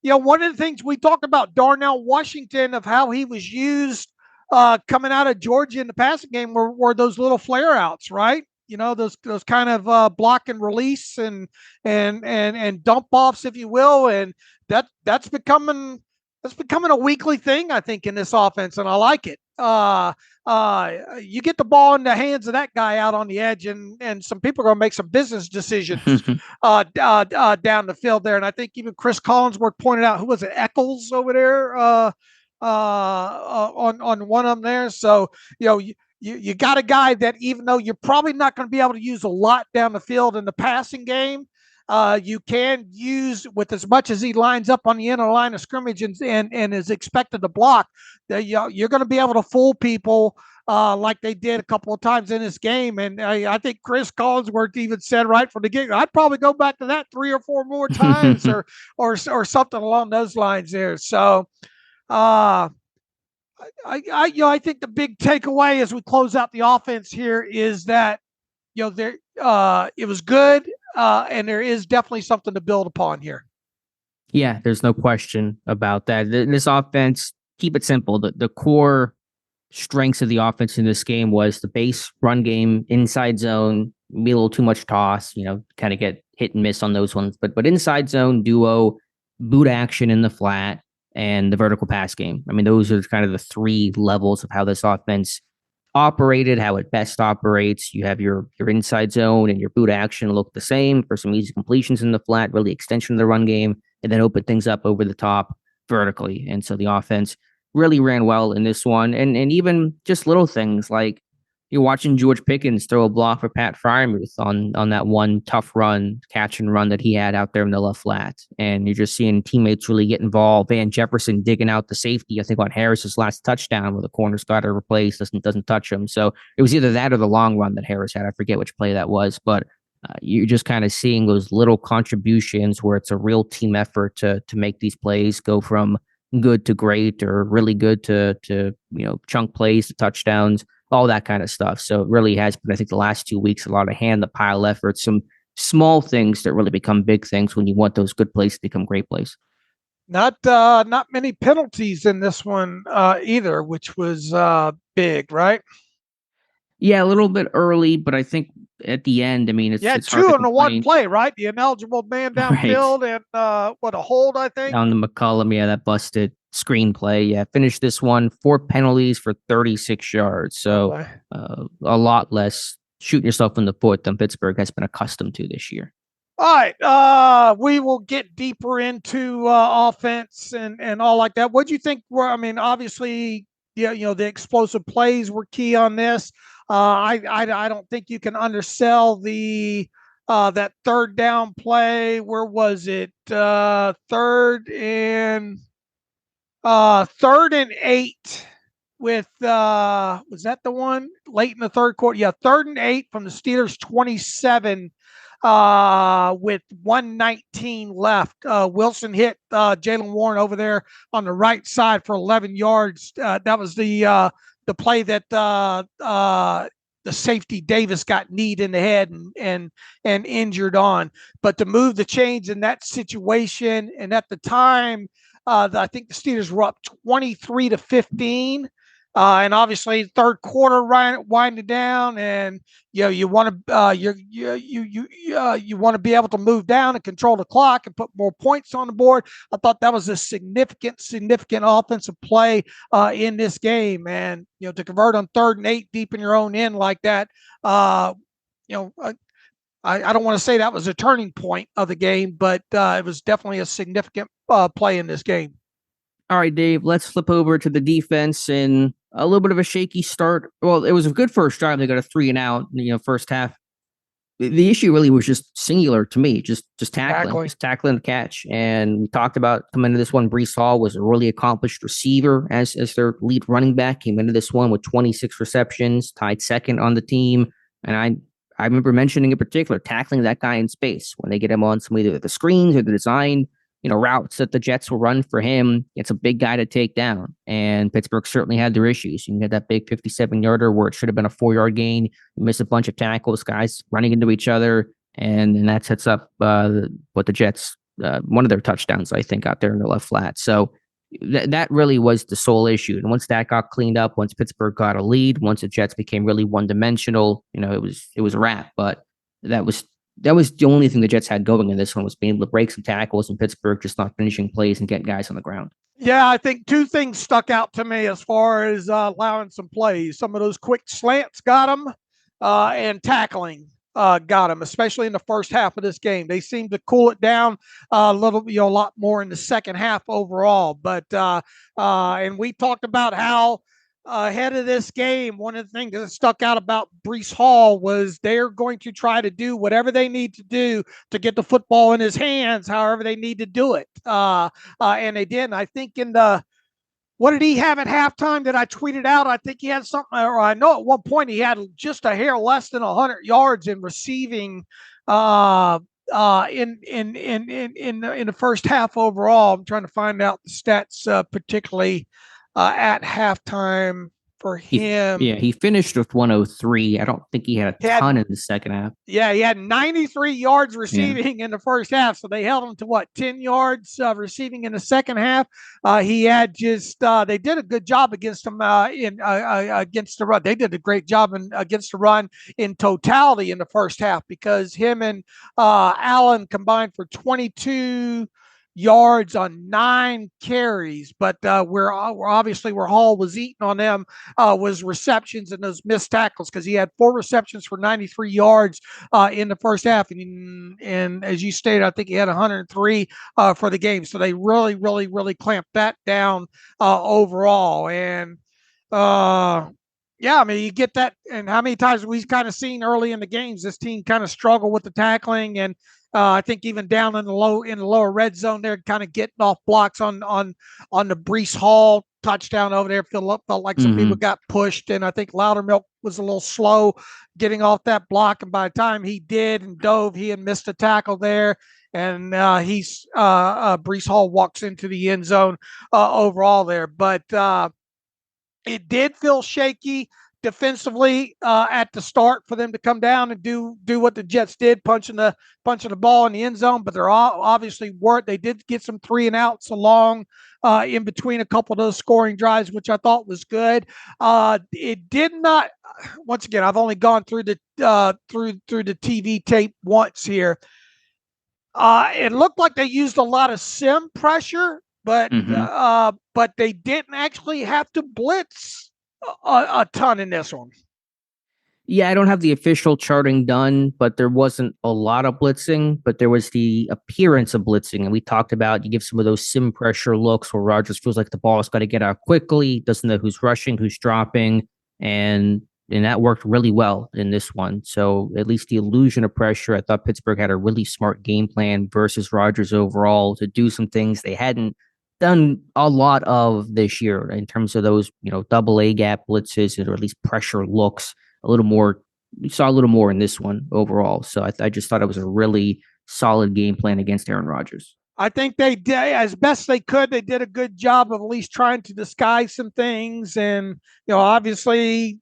one of the things we talked about Darnell Washington of how he was used coming out of Georgia in the passing game were those little flare outs, right? Those kind of block and release and dump offs, if you will, and that's becoming a weekly thing, I think, in this offense, and I like it. You get the ball in the hands of that guy out on the edge, and some people are going to make some business decisions down the field there. And I think even Chris Collinsworth pointed out, who was it, Eccles over there on one of them there. So you got a guy that, even though you're probably not going to be able to use a lot down the field in the passing game, you can use with as much as he lines up on the inner line of scrimmage and is expected to block. You're going to be able to fool people like they did a couple of times in this game. And I think Chris Collinsworth even said right from the get, I'd probably go back to that 3 or 4 more times or something along those lines there. So I think the big takeaway as we close out the offense here is that there it was good and there is definitely something to build upon here. Yeah, there's no question about that. This offense, keep it simple. The core strengths of the offense in this game was the base run game, inside zone, maybe a little too much toss, kind of get hit and miss on those ones. But inside zone, duo, boot action in the flat, and the vertical pass game. I mean, those are kind of the 3 levels of how this offense operated, how it best operates. You have your inside zone and your boot action look the same for some easy completions in the flat, really extension of the run game, and then open things up over the top vertically. And so the offense really ran well in this one. And even just little things like you're watching George Pickens throw a block for Pat Freiermuth on that one tough run, catch and run that he had out there in the left flat. And you're just seeing teammates really get involved. Van Jefferson digging out the safety, I think, on Harris's last touchdown where the corner's got to replace, doesn't touch him. So it was either that or the long run that Harris had. I forget which play that was, but you're just kind of seeing those little contributions where it's a real team effort to make these plays go from good to great or really good to chunk plays to touchdowns, all that kind of stuff. So it really has been, I think, the last 2 weeks, a lot of hand-the-pile efforts, some small things that really become big things when you want those good plays to become great plays. Not many penalties in this one either, which was big, right? Yeah, a little bit early, but I think at the end, I mean, it's 2 in the one play, right? The ineligible man downfield and a hold, I think. On the McCollum, that busted screenplay. Yeah, finished this one 4 penalties for 36 yards. So a lot less shooting yourself in the foot than Pittsburgh has been accustomed to this year. All right, we will get deeper into offense and all like that. What do you think? Obviously, the explosive plays were key on this. I don't think you can undersell the that third down play. Where was it? Third and 8 with was that the one late in the third quarter? Yeah, 3rd and 8 from the Steelers 27 with 1:19 left. Wilson hit Jaylen Warren over there on the right side for 11 yards. That was the play that the safety Davis got kneed in the head and injured on. But to move the chains in that situation, and at the time, I think the Steelers were up 23-15. And obviously, third quarter winding down, and you want to you want to be able to move down and control the clock and put more points on the board. I thought that was a significant offensive play in this game, and to convert on 3rd and 8 deep in your own end like that I don't want to say that was a turning point of the game, but it was definitely a significant play in this game. All right, Dave, let's flip over to the defense and a little bit of a shaky start. Well, it was a good first drive. They got a 3-and-out, first half. The issue really was just singular to me, just tackling the catch. And we talked about coming into this one, Breece Hall was a really accomplished receiver as their lead running back. Came into this one with 26 receptions, tied second on the team. And I remember mentioning in particular, tackling that guy in space when they get him on some either the screens or the design, routes that the Jets will run for him. It's a big guy to take down. And Pittsburgh certainly had their issues. You had that big 57-yarder where it should have been a 4-yard gain. You miss a bunch of tackles, guys running into each other. And that sets up what the Jets, one of their touchdowns, I think, out there in the left flat. So that really was the sole issue. And once that got cleaned up, once Pittsburgh got a lead, once the Jets became really one-dimensional, it was a wrap. But that was the only thing the Jets had going in this one, was being able to break some tackles, and Pittsburgh just not finishing plays and getting guys on the ground. Yeah, I think two things stuck out to me as far as allowing some plays. Some of those quick slants got them, and tackling got them, especially in the first half of this game. They seemed to cool it down a lot more in the second half overall. But and we talked about how ahead of this game, one of the things that stuck out about Breece Hall was they're going to try to do whatever they need to do to get the football in his hands, however they need to do it. And they did. And I think what did he have at halftime that I tweeted out? I think he had something, or I know at one point he had just a hair less than 100 yards in receiving in the first half overall. I'm trying to find out the stats, particularly at halftime for him. He finished with 103. I don't think he had a ton in the second half. Yeah, he had 93 yards receiving in the first half. So they held him to 10 yards receiving in the second half. He had they did a good job against him against the run. They did a great job against the run in totality in the first half, because him and Allen combined for 22 yards on 9 carries, but where Hall was eating on them was receptions and those missed tackles, because he had 4 receptions for 93 yards in the first half, and as you stated, I think he had 103 for the game. So they really, really, really clamped that down overall. And yeah, I mean, you get that, and how many times we've kind of seen early in the games this team kind of struggle with the tackling, and I think even down in the lower red zone, they're kind of getting off blocks on the Breece Hall touchdown over there. Felt like some people got pushed, and I think Loudermilk was a little slow getting off that block. And by the time he did and dove, he had missed a tackle there, and Breece Hall walks into the end zone overall there. But it did feel shaky defensively at the start for them to come down and do what the Jets did, punching the ball in the end zone. But they're obviously weren't. They did get some 3-and-outs along in between a couple of those scoring drives, which I thought was good. It did not. Once again, I've only gone through the TV tape once here. It looked like they used a lot of sim pressure, but they didn't actually have to blitz a ton in this one. Yeah, I don't have the official charting done, but there wasn't a lot of blitzing, but there was the appearance of blitzing. And we talked about, you give some of those sim pressure looks where Rodgers feels like the ball's got to get out quickly, doesn't know who's rushing, who's dropping, and that worked really well in this one. So at least the illusion of pressure, I thought Pittsburgh had a really smart game plan versus Rodgers overall to do some things they hadn't done a lot of this year in terms of those, double A gap blitzes, or at least pressure looks a little more. We saw a little more in this one overall. So I just thought it was a really solid game plan against Aaron Rodgers. I think they did as best they could. They did a good job of at least trying to disguise some things. And, obviously,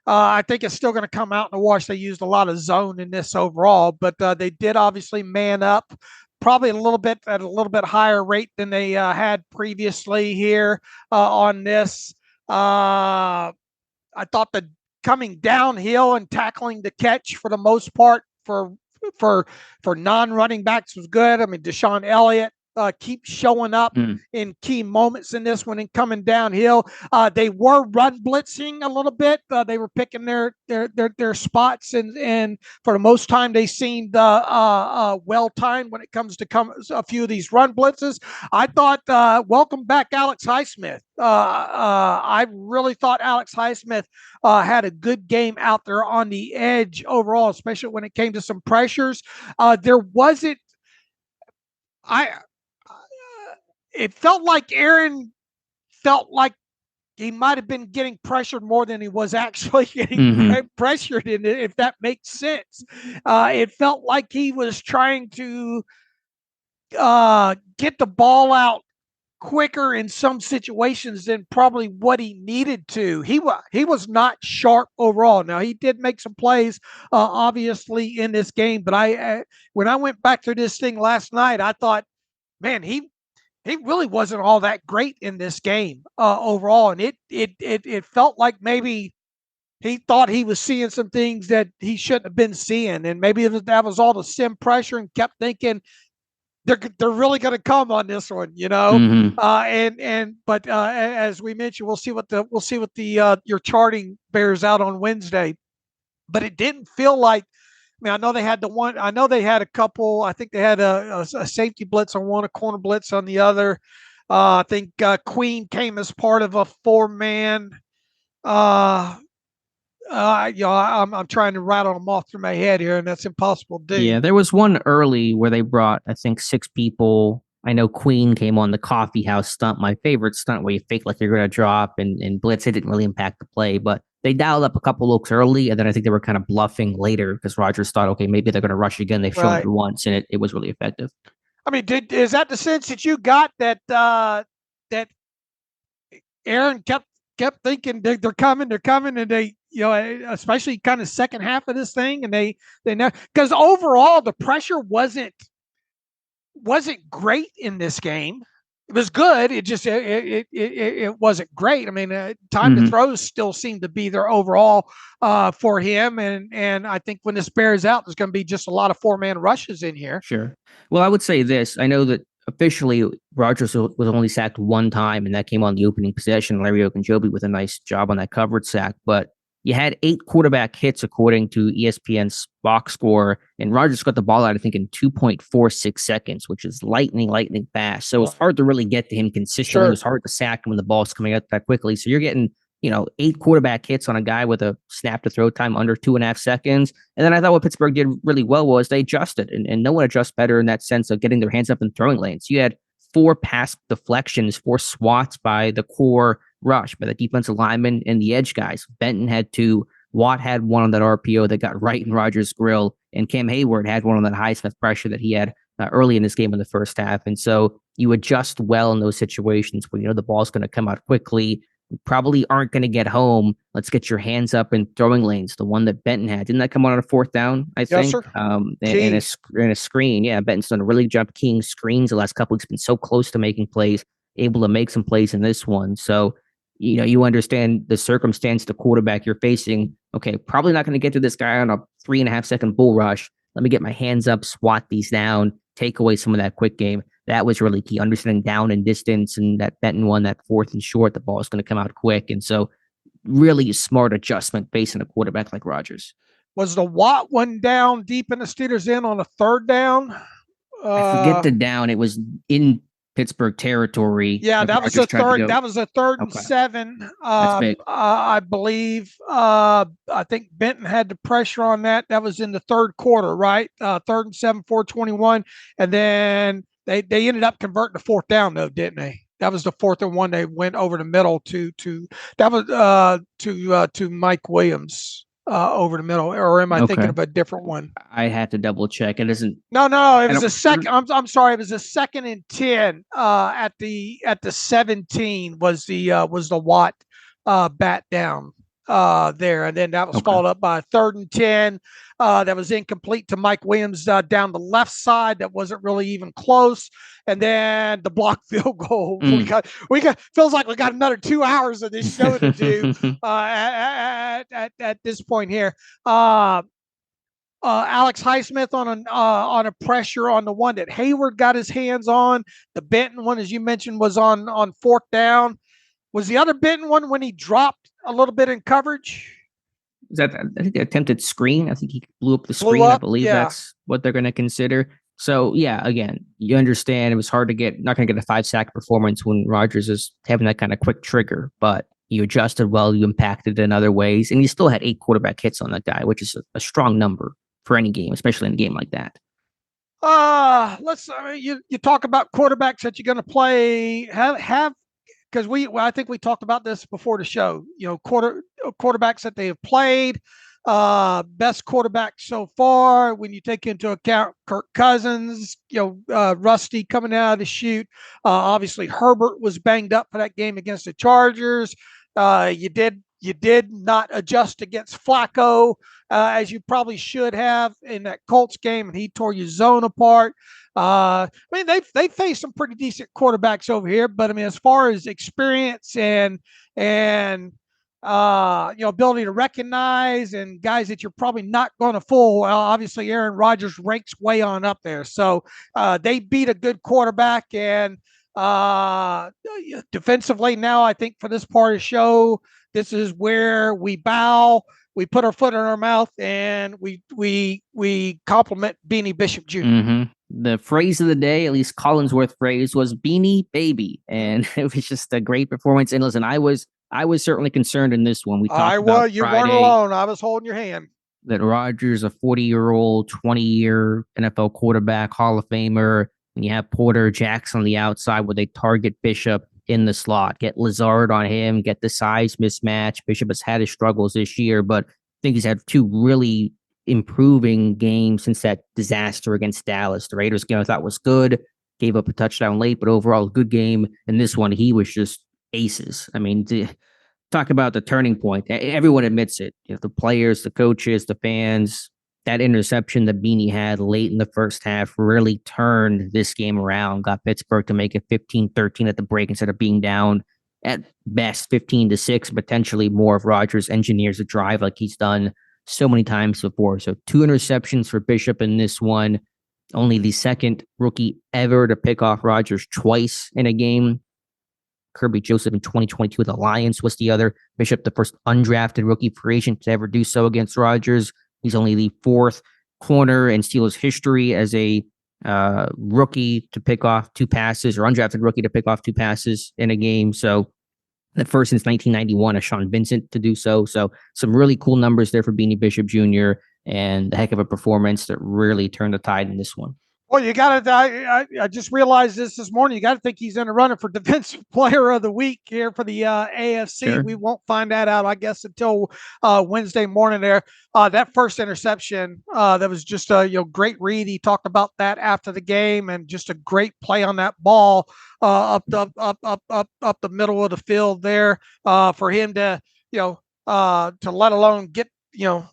I think it's still going to come out in the wash. They used a lot of zone in this overall, but they did obviously man up, probably at a little bit higher rate than they had previously here on this. I thought the coming downhill and tackling the catch for the most part for non-running backs was good. I mean, Deshaun Elliott keep showing up in key moments in this one and coming downhill. They were run blitzing a little bit. They were picking their spots, and for the most time they seemed well timed when it comes to a few of these run blitzes. I thought, welcome back Alex Highsmith. I really thought Alex Highsmith had a good game out there on the edge overall, especially when it came to some pressures. There wasn't. It felt like Aaron felt like he might have been getting pressured more than he was actually getting pressured in it, if that makes sense. It felt like he was trying to get the ball out quicker in some situations than probably what he needed to. He was not sharp overall. Now, he did make some plays, obviously, in this game, but when I went back through this thing last night, I thought, man, he really wasn't all that great in this game overall, and it felt like maybe he thought he was seeing some things that he shouldn't have been seeing, and maybe that was all the sim pressure, and kept thinking they're really going to come on this one, you know. But as we mentioned, we'll see what the your charting bears out on Wednesday, but it didn't feel like. I mean, I know they had a couple. I think they had a safety blitz on one, a corner blitz on the other. I think Queen came as part of a 4-man. I'm trying to rattle them off through my head here, and that's impossible to do. Yeah, there was one early where they brought, I think, 6 people. I know Queen came on the coffee house stunt, my favorite stunt, where you fake like you're going to drop and blitz. It didn't really impact the play, but they dialed up a couple looks early, and then I think they were kind of bluffing later because Rodgers thought, okay, maybe they're going to rush again. They've shown it once, and it was really effective. I mean, is that the sense that you got that that Aaron kept thinking they're coming, and they, especially kind of second half of this thing, and they know, because overall the pressure wasn't great in this game. It was good. It just it wasn't great. I mean, time to throws still seemed to be there overall for him, and I think when this bears out, there's going to be just a lot of 4-man rushes in here. Sure. Well, I would say this. I know that officially Rodgers was only sacked one time, and that came on the opening possession. Larry Ogunjobi with a nice job on that coverage sack, but you had 8 quarterback hits according to ESPN's box score, and Rodgers got the ball out, I think, in 2.46 seconds, which is lightning fast. So it's hard to really get to him consistently. Sure. It was hard to sack him when the ball's coming out that quickly. So you're getting, 8 quarterback hits on a guy with a snap to throw time under 2.5 seconds. And then I thought what Pittsburgh did really well was they adjusted, and no one adjusts better in that sense of getting their hands up in throwing lanes. You had 4 pass deflections, 4 swats by the core rush, by the defensive lineman and the edge guys. Benton had 2. Watt had 1 on that RPO that got right in Rodgers' grill, and Cam Hayward had 1 on that Highsmith pressure that he had early in this game in the first half. And so you adjust well in those situations when the ball's going to come out quickly. You probably aren't going to get home. Let's get your hands up in throwing lanes. The one that Benton had, didn't that come on a 4th down? I think. Yes, sir. In a screen. Yeah, Benton's done a really good job keying screens the last couple weeks. Been so close to making plays, able to make some plays in this one. So you understand the circumstance, the quarterback you're facing. Okay, probably not going to get to this guy on a 3.5 second bull rush. Let me get my hands up, swat these down, take away some of that quick game. That was really key. Understanding down and distance, and that Benton one, that 4th and short, the ball is going to come out quick. And so really smart adjustment facing a quarterback like Rodgers. Was the Watt one down deep in the Steelers end on a 3rd down? I forget the down. It was in Pittsburgh territory. Yeah, that was a 3rd. That was a 3rd and 7. That's big. I believe. I think Benton had the pressure on that. That was in the 3rd quarter, right? 3rd and 7, 4:21, and then they ended up converting the 4th down, though, didn't they? That was the 4th and 1. They went over the middle to Mike Williams. Over the middle, or am I thinking of a different one? I had to double check. It isn't. No, it was a second. I'm sorry. It was a 2nd and 10. At the 17 was the Watt bat down there, and then that was followed up by a 3rd and 10 that was incomplete to Mike Williams down the left side. That wasn't really even close. And then the block field goal. We got feels like we got another 2 hours of this show to do at this point here. Alex Highsmith on a pressure on the one that Hayward got his hands on. The Benton one, as you mentioned, was on fourth down. Was the other Benton one when he dropped a little bit in coverage? Is that, I think, the attempted screen? I think he blew up the screen. I believe that's what they're going to consider. So, yeah, again, you understand it was hard to not going to get a 5-sack performance when Rodgers is having that kind of quick trigger, but you adjusted well, you impacted in other ways, and you still had 8 quarterback hits on that guy, which is a strong number for any game, especially in a game like that. You talk about quarterbacks that you're going to play, because I think we talked about this before the show. Quarterbacks that they have played, best quarterback so far. When you take into account Kirk Cousins, Rusty coming out of the chute. Obviously, Herbert was banged up for that game against the Chargers. You did not adjust against Flacco as you probably should have in that Colts game, and he tore your zone apart. They faced some pretty decent quarterbacks over here, but I mean, as far as experience and ability to recognize and guys that you're probably not going to fool, well, obviously Aaron Rodgers ranks way on up there. So they beat a good quarterback, and defensively now, I think for this part of the show, this is where we bow, we put our foot in our mouth, and we compliment Beanie Bishop Jr. Mm-hmm. The phrase of the day, at least Collinsworth phrase, was Beanie Baby, and it was just a great performance. And listen, I was certainly concerned in this one. You weren't alone. I was holding your hand. That Rodgers, a 40-year-old, 20-year NFL quarterback, Hall of Famer, and you have Porter, Jackson on the outside, where they target Bishop in the slot, get Lazard on him, get the size mismatch. Bishop has had his struggles this year, but I think he's had 2 really improving games since that disaster against Dallas. The Raiders game I thought was good, gave up a touchdown late, but overall a good game. And this one, he was just aces. I mean, talk about the turning point. Everyone admits it. The players, the coaches, the fans. That interception that Beanie had late in the first half really turned this game around, got Pittsburgh to make it 15-13 at the break instead of being down at best 15-6, potentially more if Rodgers engineers a drive like he's done so many times before. So 2 interceptions for Bishop in this one. Only the second rookie ever to pick off Rodgers twice in a game. Kirby Joseph in 2022 with the Lions was the other. Bishop, the first undrafted rookie free agent to ever do so against Rodgers. He's only the 4th corner in Steelers history as a rookie to pick off 2 passes, or undrafted rookie to pick off 2 passes in a game. So the first since 1991, a Sean Vincent to do so. So some really cool numbers there for Beanie Bishop Jr. and a heck of a performance that really turned the tide in this one. Well, you got to. I just realized this morning. You got to think he's in the running for Defensive Player of the Week here for the AFC. Sure. We won't find that out, I guess, until Wednesday morning. There, that first interception, that was just a great read. He talked about that after the game, and just a great play on that ball up the middle of the field there for him to let alone get you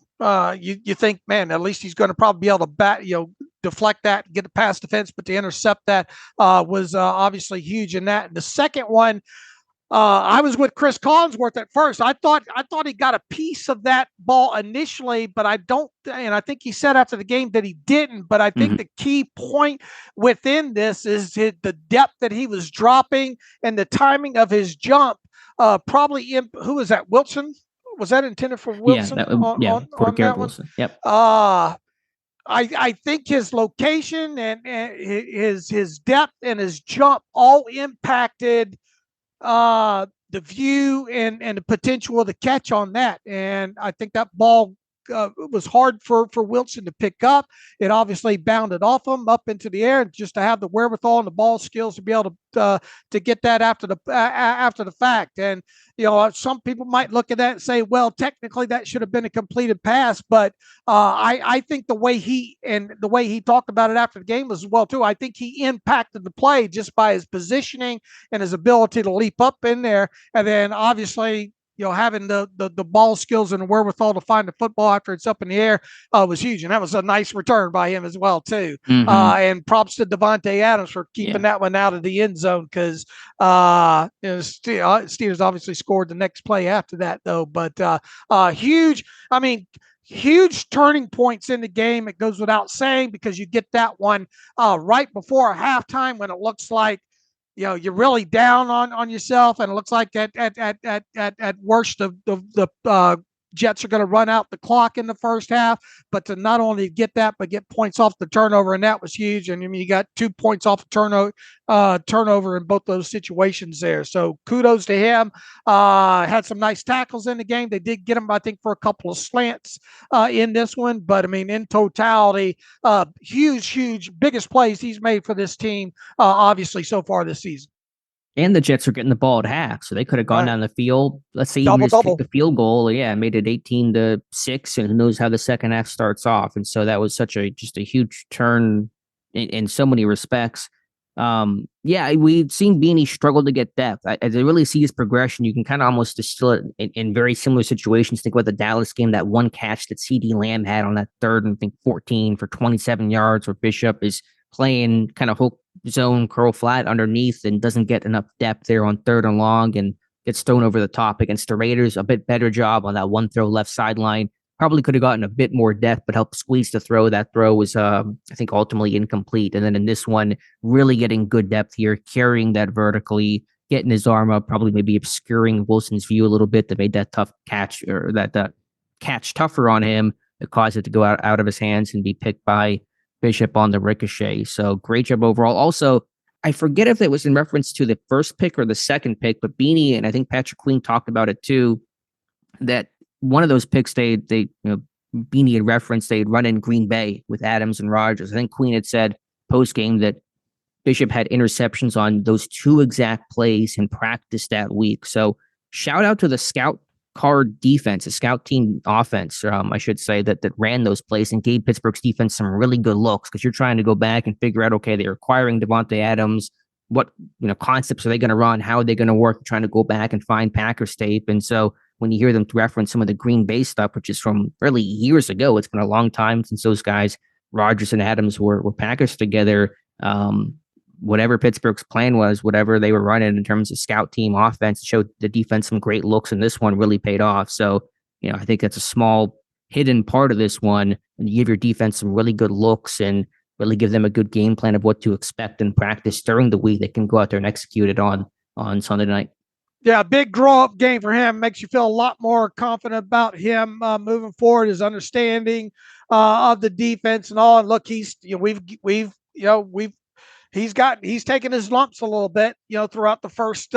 think, man, at least he's going to probably be able to deflect that, get it past defense, but to intercept that was obviously huge in that. And the second one, I was with Chris Collinsworth at first. I thought he got a piece of that ball initially, but I think he said after the game that he didn't. But I think the key point within this is the depth that he was dropping and the timing of his jump. Who was that? Wilson? Was that intended for Wilson? For Garrett Wilson. Yep. I think his location and his depth and his jump all impacted the view and the potential of the catch on that. And I think that ball was hard for Wilson to pick up. It obviously bounded off him up into the air, and just to have the wherewithal and the ball skills to be able to get that after the fact. And some people might look at that and say, well, technically that should have been a completed pass. But I think the way he talked about it after the game was well too. I think he impacted the play just by his positioning and his ability to leap up in there, and then obviously having the ball skills and the wherewithal to find the football after it's up in the air was huge. And that was a nice return by him as well, too. And props to Devontae Adams for keeping that one out of the end zone, because Steelers obviously scored the next play after that, though. But huge. I mean, huge turning points in the game. It goes without saying, because you get that one right before halftime when it looks like, you're really down on yourself, and it looks like at worst the Jets are going to run out the clock in the first half. But to not only get that, but get points off the turnover, and that was huge. And I mean, you got 2 points off the turnover in both those situations there. So kudos to him. Had some nice tackles in the game. They did get him, I think, for a couple of slants in this one. But I mean, in totality, huge, biggest plays he's made for this team, obviously, so far this season. And the Jets are getting the ball at half, so they could have gone down the field. Let's say you just kicked the field goal, made it 18-6, and who knows how the second half starts off. And so that was just a huge turn in so many respects. We've seen Beanie struggle to get depth. As I really see his progression, you can kind of almost distill it in very similar situations. Think about the Dallas game, that one catch that CD Lamb had on that third and 14 for 27 yards, where Bishop is playing kind of hook zone curl flat underneath and doesn't get enough depth there on third and long and gets thrown over the top. Against the Raiders, a bit better job on that one throw left sideline. Probably could have gotten a bit more depth, but helped squeeze the throw. That throw was, I think, ultimately incomplete. And then in this one, really getting good depth here, carrying that vertically, getting his arm up, probably maybe obscuring Wilson's view a little bit that made that tough catch, or that catch tougher on him. It caused it to go out of his hands and be picked by Bishop on the ricochet. So great job overall. Also, I forget if it was in reference to the first pick or the second pick, but Beanie and I think Patrick Queen talked about it too, that one of those picks Beanie had referenced, they'd run in Green Bay with Adams and Rodgers. I think Queen had said post game that Bishop had interceptions on those 2 exact plays in practice that week. So shout out to the scout card defense, a scout team offense, I should say, that ran those plays and gave Pittsburgh's defense some really good looks, because you're trying to go back and figure out, okay, they're acquiring Devontae Adams. What concepts are they going to run? How are they going to work? Trying to go back and find Packers tape. And so when you hear them reference some of the Green Bay stuff, which is from really years ago, it's been a long time since those guys, Rodgers and Adams, were Packers together. Whatever Pittsburgh's plan was, whatever they were running in terms of scout team offense, showed the defense some great looks, and this one really paid off. So, I think that's a small hidden part of this one. And you give your defense some really good looks and really give them a good game plan of what to expect in practice during the week. They can go out there and execute it on Sunday night. Yeah, big grow-up game for him. Makes you feel a lot more confident about him moving forward, his understanding of the defense and all. And look, he's taken his lumps a little bit, throughout the first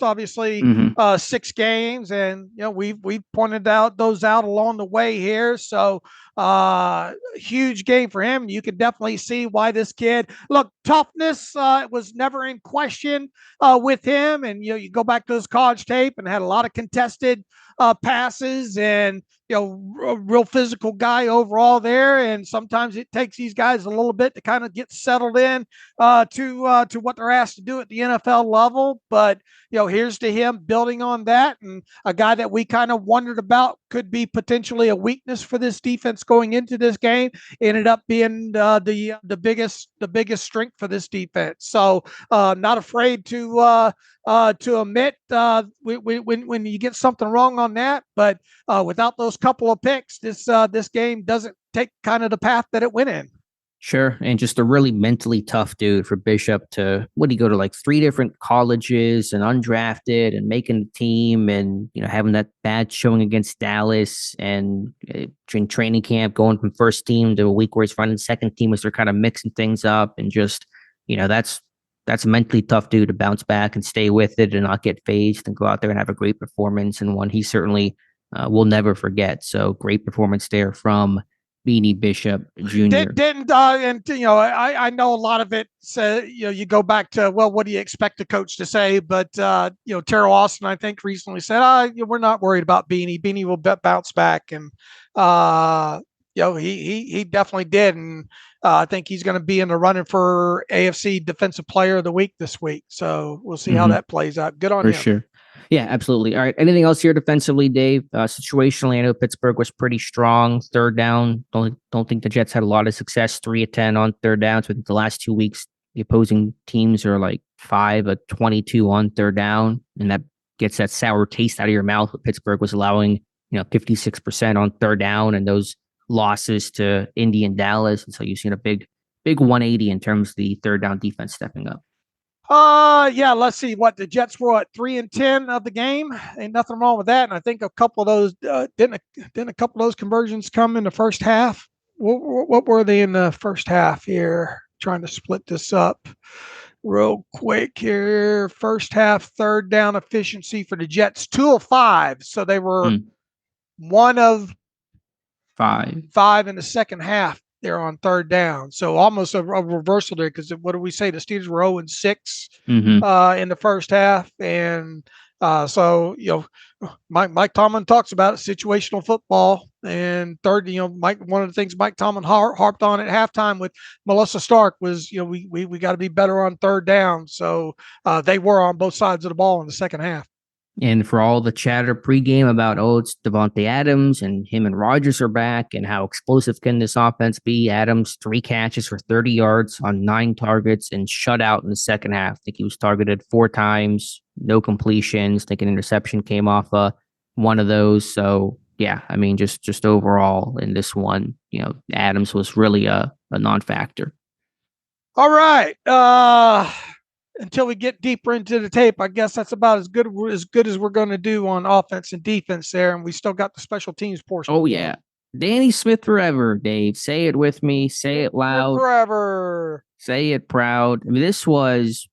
obviously 6 games, and we've pointed those out along the way here. So huge game for him. You can definitely see why this kid, look, toughness was never in question with him, and you go back to his college tape and had a lot of contested passes, and a real physical guy overall there. And sometimes it takes these guys a little bit to kind of get settled in to what they're asked to do at the NFL level. But here's to him building on that, and a guy that we kind of wondered about could be potentially a weakness for this defense going into this game, ended up being the biggest strength for this defense. So not afraid to admit when you get something wrong on that. But without those couple of picks, this game doesn't take kind of the path that it went in. Sure. And just a really mentally tough dude for Bishop to, what, he go to like 3 different colleges and undrafted and making the team, and, having that bad showing against Dallas, and in training camp, going from first team to a week where he's running second team as they're kind of mixing things up, and just, that's a mentally tough dude to bounce back and stay with it and not get phased and go out there and have a great performance, and one he certainly will never forget. So great performance there from Beanie Bishop Jr. I know a lot of it says, you go back to, well, what do you expect the coach to say? But, Terrell Austin, I think, recently said, we're not worried about Beanie. Beanie will bounce back. And, he definitely did. And I think he's going to be in the running for AFC Defensive Player of the Week this week. So we'll see how that plays out. Good on him. For sure. Yeah, absolutely. All right. Anything else here defensively, Dave? Situationally, I know Pittsburgh was pretty strong. Third down. Don't think the Jets had a lot of success. 3 of 10 on third down. So I think the last 2 weeks, the opposing teams are like 5 of 22 on third down. And that gets that sour taste out of your mouth. What Pittsburgh was allowing 56% on third down and those losses to Indy and Dallas. And so you've seen a big 180 in terms of the third down defense stepping up. Yeah, let's see what the Jets were at 3-10 of the game. Ain't nothing wrong with that. And I think a couple of those didn't a couple of those conversions come in the first half. What were they in the first half here? Trying to split this up real quick here. First half third down efficiency for the Jets 2 of 5. So they were 1 of 5 in the second half. They're on third down. So almost a reversal there, because what do we say? The Steelers were 0-6 in the first half. And so, Mike Tomlin talks about it, situational football. And third, one of the things Mike Tomlin harped on at halftime with Melissa Stark was, we got to be better on third down. So they were on both sides of the ball in the second half. And for all the chatter pregame about, it's Devontae Adams and him and Rodgers are back and how explosive can this offense be? Adams, 3 catches for 30 yards on 9 targets and shut out in the second half. I think he was targeted 4 times, no completions. I think an interception came off one of those. So, yeah, I mean, just overall in this one, Adams was really a non-factor. All right. Until we get deeper into the tape, I guess that's about as good as we're going to do on offense and defense there. And we still got the special teams portion. Oh, yeah. Danny Smith forever, Dave. Say it with me. Say it loud. Forever. Say it proud. I mean, this was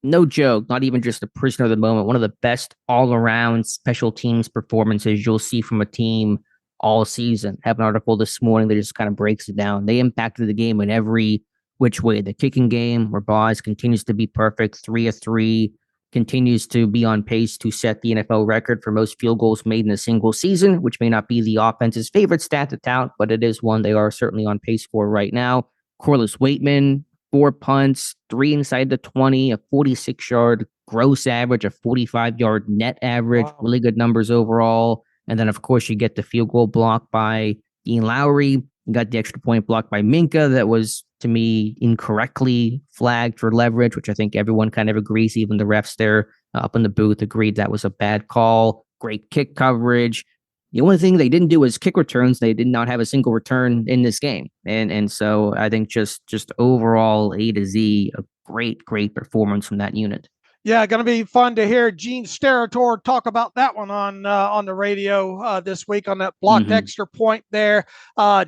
no joke, not even just a prisoner of the moment. One of the best all-around special teams performances you'll see from a team all season. I have an article this morning that just kind of breaks it down. They impacted the game in every which way. The kicking game, where Boz continues to be perfect, 3 of 3, continues to be on pace to set the NFL record for most field goals made in a single season, which may not be the offense's favorite stat to tout, but it is one they are certainly on pace for right now. Corliss Waitman, 4 punts, 3 inside the 20, a 46-yard gross average, a 45-yard net average, really good numbers overall. And then, of course, you get the field goal block by Dean Lowry. You got the extra point block by Minka that was, to me, incorrectly flagged for leverage, which I think everyone kind of agrees. Even the refs there up in the booth agreed that was a bad call. Great kick coverage. The only thing they didn't do was kick returns. They did not have a single return in this game. And so I think just overall A to Z, a great performance from that unit. Yeah, going to be fun to hear Gene Steratore talk about that one on the radio this week on that blocked extra point there.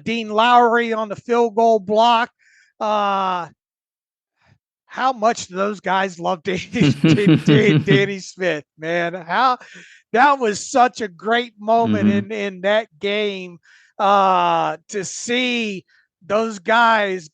Dean Lowry on the field goal block. How much do those guys love Danny Smith, man? How that was such a great moment in that game to see those guys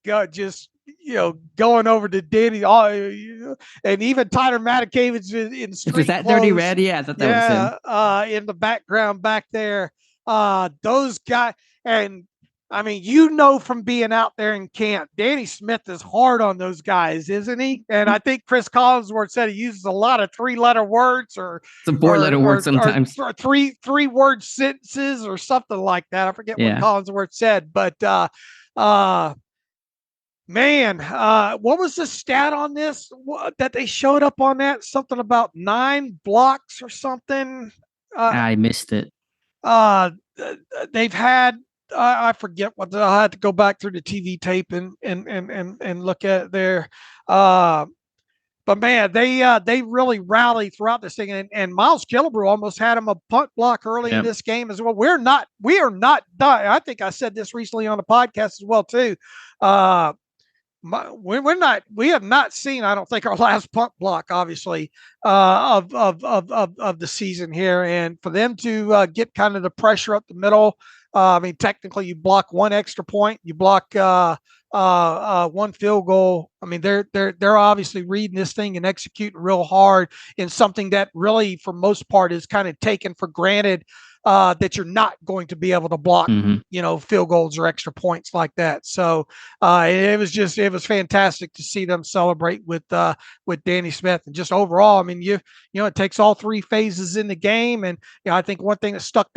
going over to Danny, and even Tyler Matakavich in street was that clothes. Dirty Red? Yeah, I thought that was him. In the background back there. Those guys, and I mean, from being out there in camp, Danny Smith is hard on those guys, isn't he? And I think Chris Collinsworth said he uses a lot of 3-letter words or some 4-letter words sometimes, or three-word sentences or something like that. I forget what Collinsworth said, but man, what was the stat on this that they showed up on that? Something about 9 blocks or something. I missed it. They've had, I forget what. I had to go back through the TV tape and look at it there. But man, they really rallied throughout this thing, and Miles Killebrew almost had him a punt block early in this game as well. We are not done. I think I said this recently on the podcast as well too. We have not seen, I don't think, our last punt block, obviously, of the season here, and for them to get kind of the pressure up the middle. I mean, technically, you block 1 extra point, you block 1 field goal. I mean, they're obviously reading this thing and executing real hard in something that really, for most part, is kind of taken for granted. That you're not going to be able to block, field goals or extra points like that. So it was fantastic to see them celebrate with Danny Smith, and just overall, I mean, it takes all 3 phases in the game. And I think one thing that stuck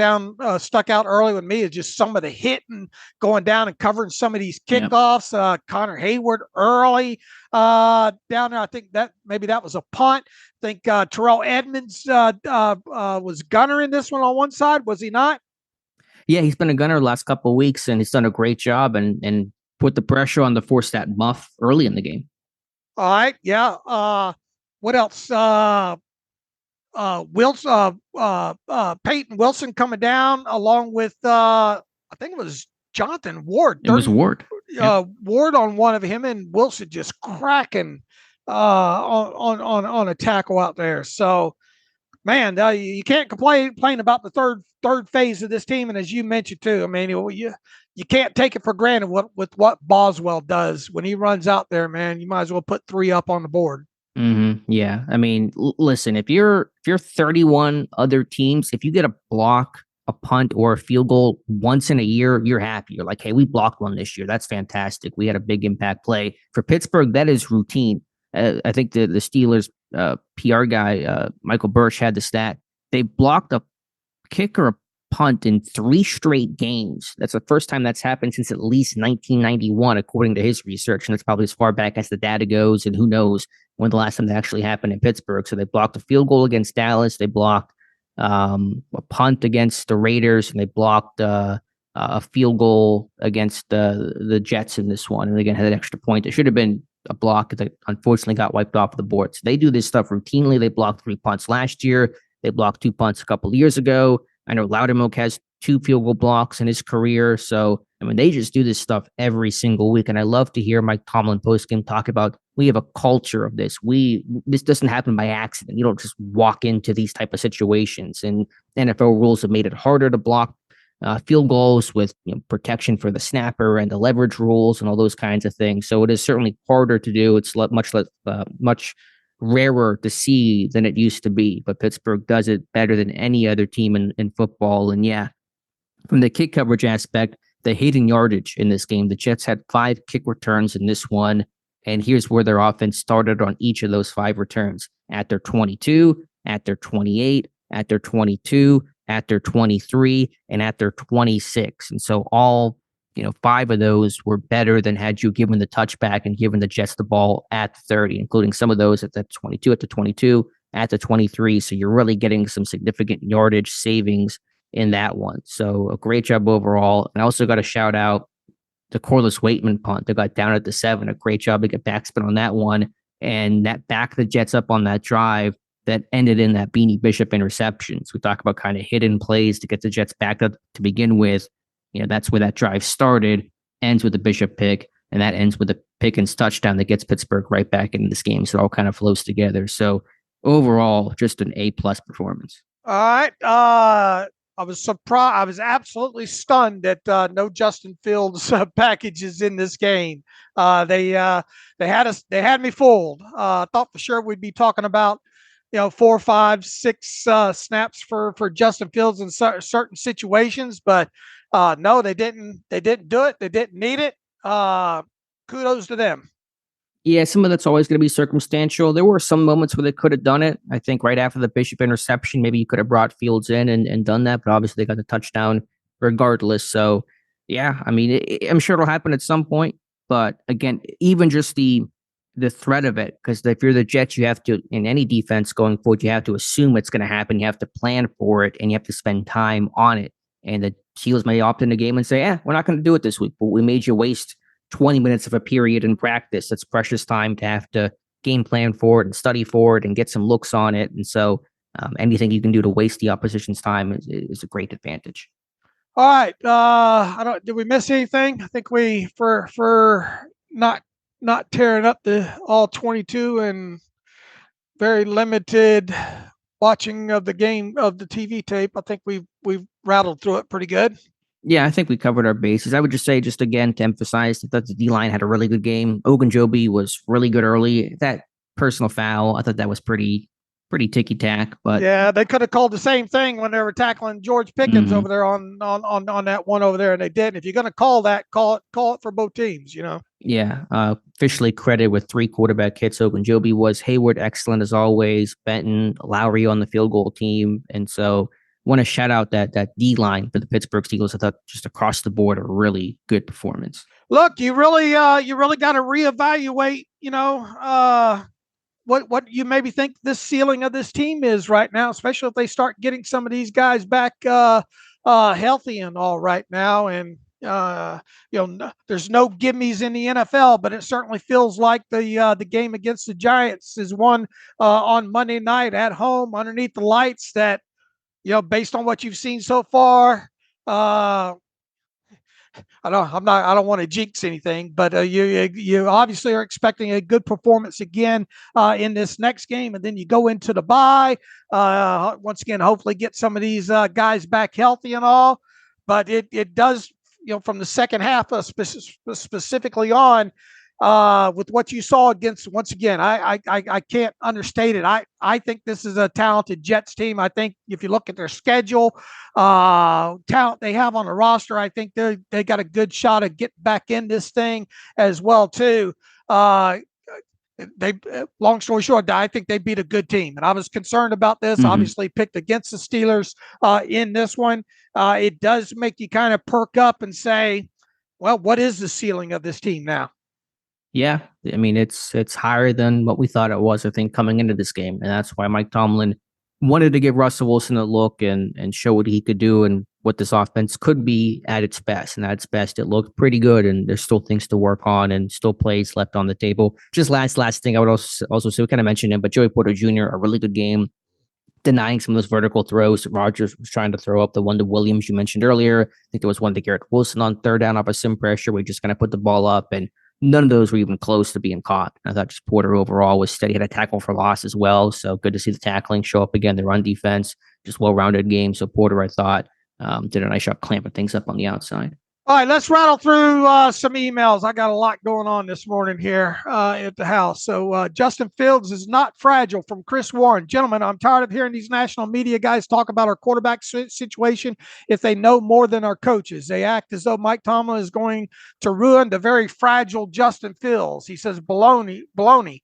out early with me is just some of the hitting, going down and covering some of these kickoffs. Connor Hayward early, down there. I think that maybe that was a punt. I think Terrell Edmonds was gunner in this one on one side, was he not? Yeah, he's been a gunner the last couple of weeks, and he's done a great job and put the pressure on to force that muff early in the game. All right, yeah. What else? Wilson, Peyton Wilson coming down along with I think it was Jonathan Ward. It was Ward. Ward on one of him, and Wilson just cracking on a tackle out there. So, man, you can't complain about the third phase of this team. And as you mentioned too, I mean, you can't take it for granted with what Boswell does when he runs out there. Man, you might as well put 3 up on the board. Mm-hmm. Yeah, I mean, listen, if you're 31 other teams, if you get a block, a punt, or a field goal once in a year, you're happy. You're like, hey, we blocked one this year. That's fantastic. We had a big impact play. For Pittsburgh, that is routine. I think the Steelers PR guy, Michael Birch, had the stat. They blocked a kick or a punt in 3 straight games. That's the first time that's happened since at least 1991, according to his research. And that's probably as far back as the data goes. And who knows when the last time that actually happened in Pittsburgh. So they blocked a field goal against Dallas. They blocked a punt against the Raiders, and they blocked a field goal against the Jets in this one. And again, had an extra point. It should have been a block that unfortunately got wiped off the board. So they do this stuff routinely. They blocked 3 punts last year. They blocked 2 punts a couple of years ago. I know Loudermilk has 2 field goal blocks in his career. So, I mean, they just do this stuff every single week. And I love to hear Mike Tomlin postgame talk about, we have a culture of this. This doesn't happen by accident. You don't just walk into these type of situations. And NFL rules have made it harder to block field goals with protection for the snapper and the leverage rules and all those kinds of things. So it is certainly harder to do. It's much rarer to see than it used to be, but Pittsburgh does it better than any other team in football. And yeah, from the kick coverage aspect, the hidden yardage in this game, the Jets had 5 kick returns in this one. And here's where their offense started on each of those 5 returns: at their 22, at their 28, at their 22, at their 23, and at their 26. And so all 5 of those were better than had you given the touchback and given the Jets the ball at 30, including some of those at the 22, at the 22, at the 23. So you're really getting some significant yardage savings in that one. So a great job overall. And I also got to shout out the Corliss Waitman punt that got down at the 7. A great job to get backspin on that one. And that backed the Jets up on that drive that ended in that Beanie Bishop interception. So we talk about kind of hidden plays to get the Jets back up to begin with. That's where that drive started, ends with the Bishop pick, and that ends with a Pickens touchdown that gets Pittsburgh right back into this game. So it all kind of flows together. So overall, just an A+ performance. All right. I was surprised. I was absolutely stunned that no Justin Fields packages in this game. They had me fooled. I thought for sure we'd be talking about 4, 5, 6 snaps for Justin Fields in certain situations, but no, they didn't do it. They didn't need it. Kudos to them. Yeah, some of that's always going to be circumstantial. There were some moments where they could have done it. I think right after the Bishop interception, maybe you could have brought Fields in and done that, but obviously they got the touchdown regardless. So yeah, I mean, I'm sure it'll happen at some point, but again, even just the threat of it, because if you're the Jets, you have to, in any defense going forward, you have to assume it's going to happen. You have to plan for it, and you have to spend time on it. And the Steelers may opt in the game and say, we're not going to do it this week, but we made you waste 20 minutes of a period in practice. That's precious time to have to game plan for it and study for it and get some looks on it. And so anything you can do to waste the opposition's time is a great advantage. All right. Did we miss anything? I think we, for not tearing up the all 22 and very limited watching of the game of the TV tape, I think we've rattled through it pretty good. Yeah, I think we covered our bases. I would just say, just again, to emphasize that the D-line had a really good game. Ogunjobi was really good early. That personal foul, I thought that was pretty ticky-tack. But yeah, they could have called the same thing when they were tackling George Pickens over there on that one over there, and they didn't. If you're going to call that, call it for both teams, Yeah, officially credited with 3 quarterback hits. Ogunjobi was. Hayward, excellent as always. Benton, Lowry on the field goal team. And so want to shout out that D line for the Pittsburgh Steelers. I thought just across the board a really good performance. Look, you really got to reevaluate, what you maybe think the ceiling of this team is right now, especially if they start getting some of these guys back healthy and all right now. And there's no gimmies in the NFL, but it certainly feels like the game against the Giants is one on Monday night at home underneath the lights that, based on what you've seen so far, I don't want to jinx anything, but you obviously are expecting a good performance again in this next game, and then you go into the bye. Once again, hopefully get some of these guys back healthy and all. But it does, from the second half specifically on, with what you saw against, once again, I can't understate it. I think this is a talented Jets team. I think if you look at their schedule, talent they have on the roster, I think they got a good shot of getting back in this thing as well too. They, long story short, I think they beat a good team, and I was concerned about this. Mm-hmm. Obviously, picked against the Steelers in this one. It does make you kind of perk up and say, well, what is the ceiling of this team now? Yeah, I mean, it's higher than what we thought it was, I think, coming into this game. And that's why Mike Tomlin wanted to give Russell Wilson a look and show what he could do and what this offense could be at its best. And at its best, it looked pretty good. And there's still things to work on and still plays left on the table. Just last thing I would also say, we kind of mentioned him, but Joey Porter Jr., a really good game, denying some of those vertical throws that Rodgers was trying to throw up. The one to Williams you mentioned earlier. I think there was one to Garrett Wilson on third down off of sim pressure where he just kind of put the ball up, and none of those were even close to being caught. I thought just Porter overall was steady. Had a tackle for loss as well. So good to see the tackling show up again. The run defense, just well-rounded game. So Porter, I thought, did a nice job clamping things up on the outside. All right, let's rattle through some emails. I got a lot going on this morning here at the house. So Justin Fields is not fragile from Chris Warren. Gentlemen, I'm tired of hearing these national media guys talk about our quarterback situation if they know more than our coaches. They act as though Mike Tomlin is going to ruin the very fragile Justin Fields. He says baloney.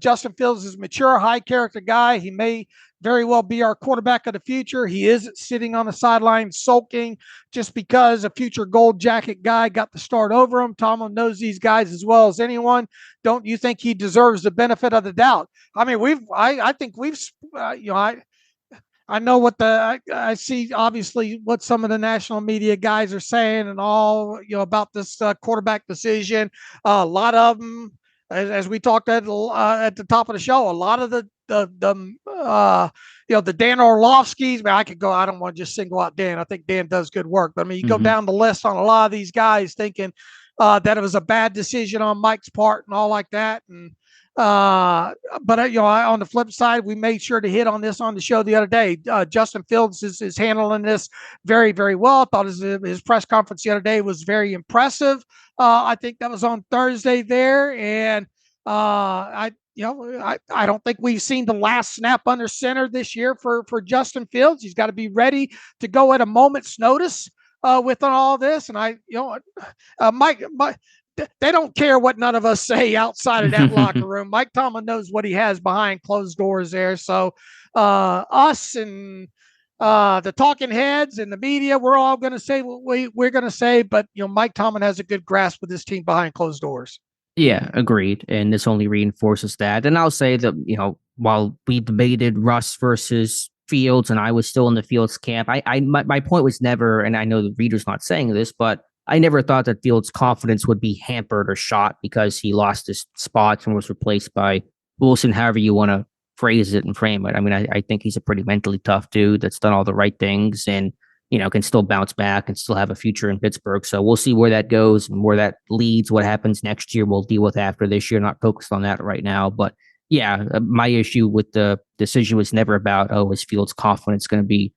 Justin Fields is a mature, high-character guy. He may very well be our quarterback of the future. He isn't sitting on the sideline sulking just because a future gold jacket guy got the start over him. Tomlin knows these guys as well as anyone. Don't you think he deserves the benefit of the doubt? I mean, I think we've, I know what I see obviously what some of the national media guys are saying and all, about this quarterback decision. A lot of them, as we talked at the top of the show, a lot of the Dan Orlovskis. I mean, I could go. I don't want to just single out Dan. I think Dan does good work. But I mean, you go down the list on a lot of these guys thinking that it was a bad decision on Mike's part and all like that. And but on the flip side, we made sure to hit on this on the show the other day. Justin Fields is handling this very, very well. I thought his press conference the other day was very impressive. I think that was on Thursday there, and I don't think we've seen the last snap under center this year for Justin Fields. He's got to be ready to go at a moment's notice with all this. And Mike, they don't care what none of us say outside of that locker room. Mike Tomlin knows what he has behind closed doors there. So us and the talking heads and the media, we're all going to say what we're going to say. But, Mike Tomlin has a good grasp with this team behind closed doors. Yeah, agreed. And this only reinforces that. And I'll say that, while we debated Russ versus Fields and I was still in the Fields camp, my point was never, and I know the reader's not saying this, but I never thought that Fields' confidence would be hampered or shot because he lost his spot and was replaced by Wilson, however you want to phrase it and frame it. I mean, I think he's a pretty mentally tough dude that's done all the right things and, can still bounce back and still have a future in Pittsburgh. So we'll see where that goes and where that leads. What happens next year, we'll deal with after this year. Not focused on that right now. But yeah, my issue with the decision was never about, is Fields' confidence going to be,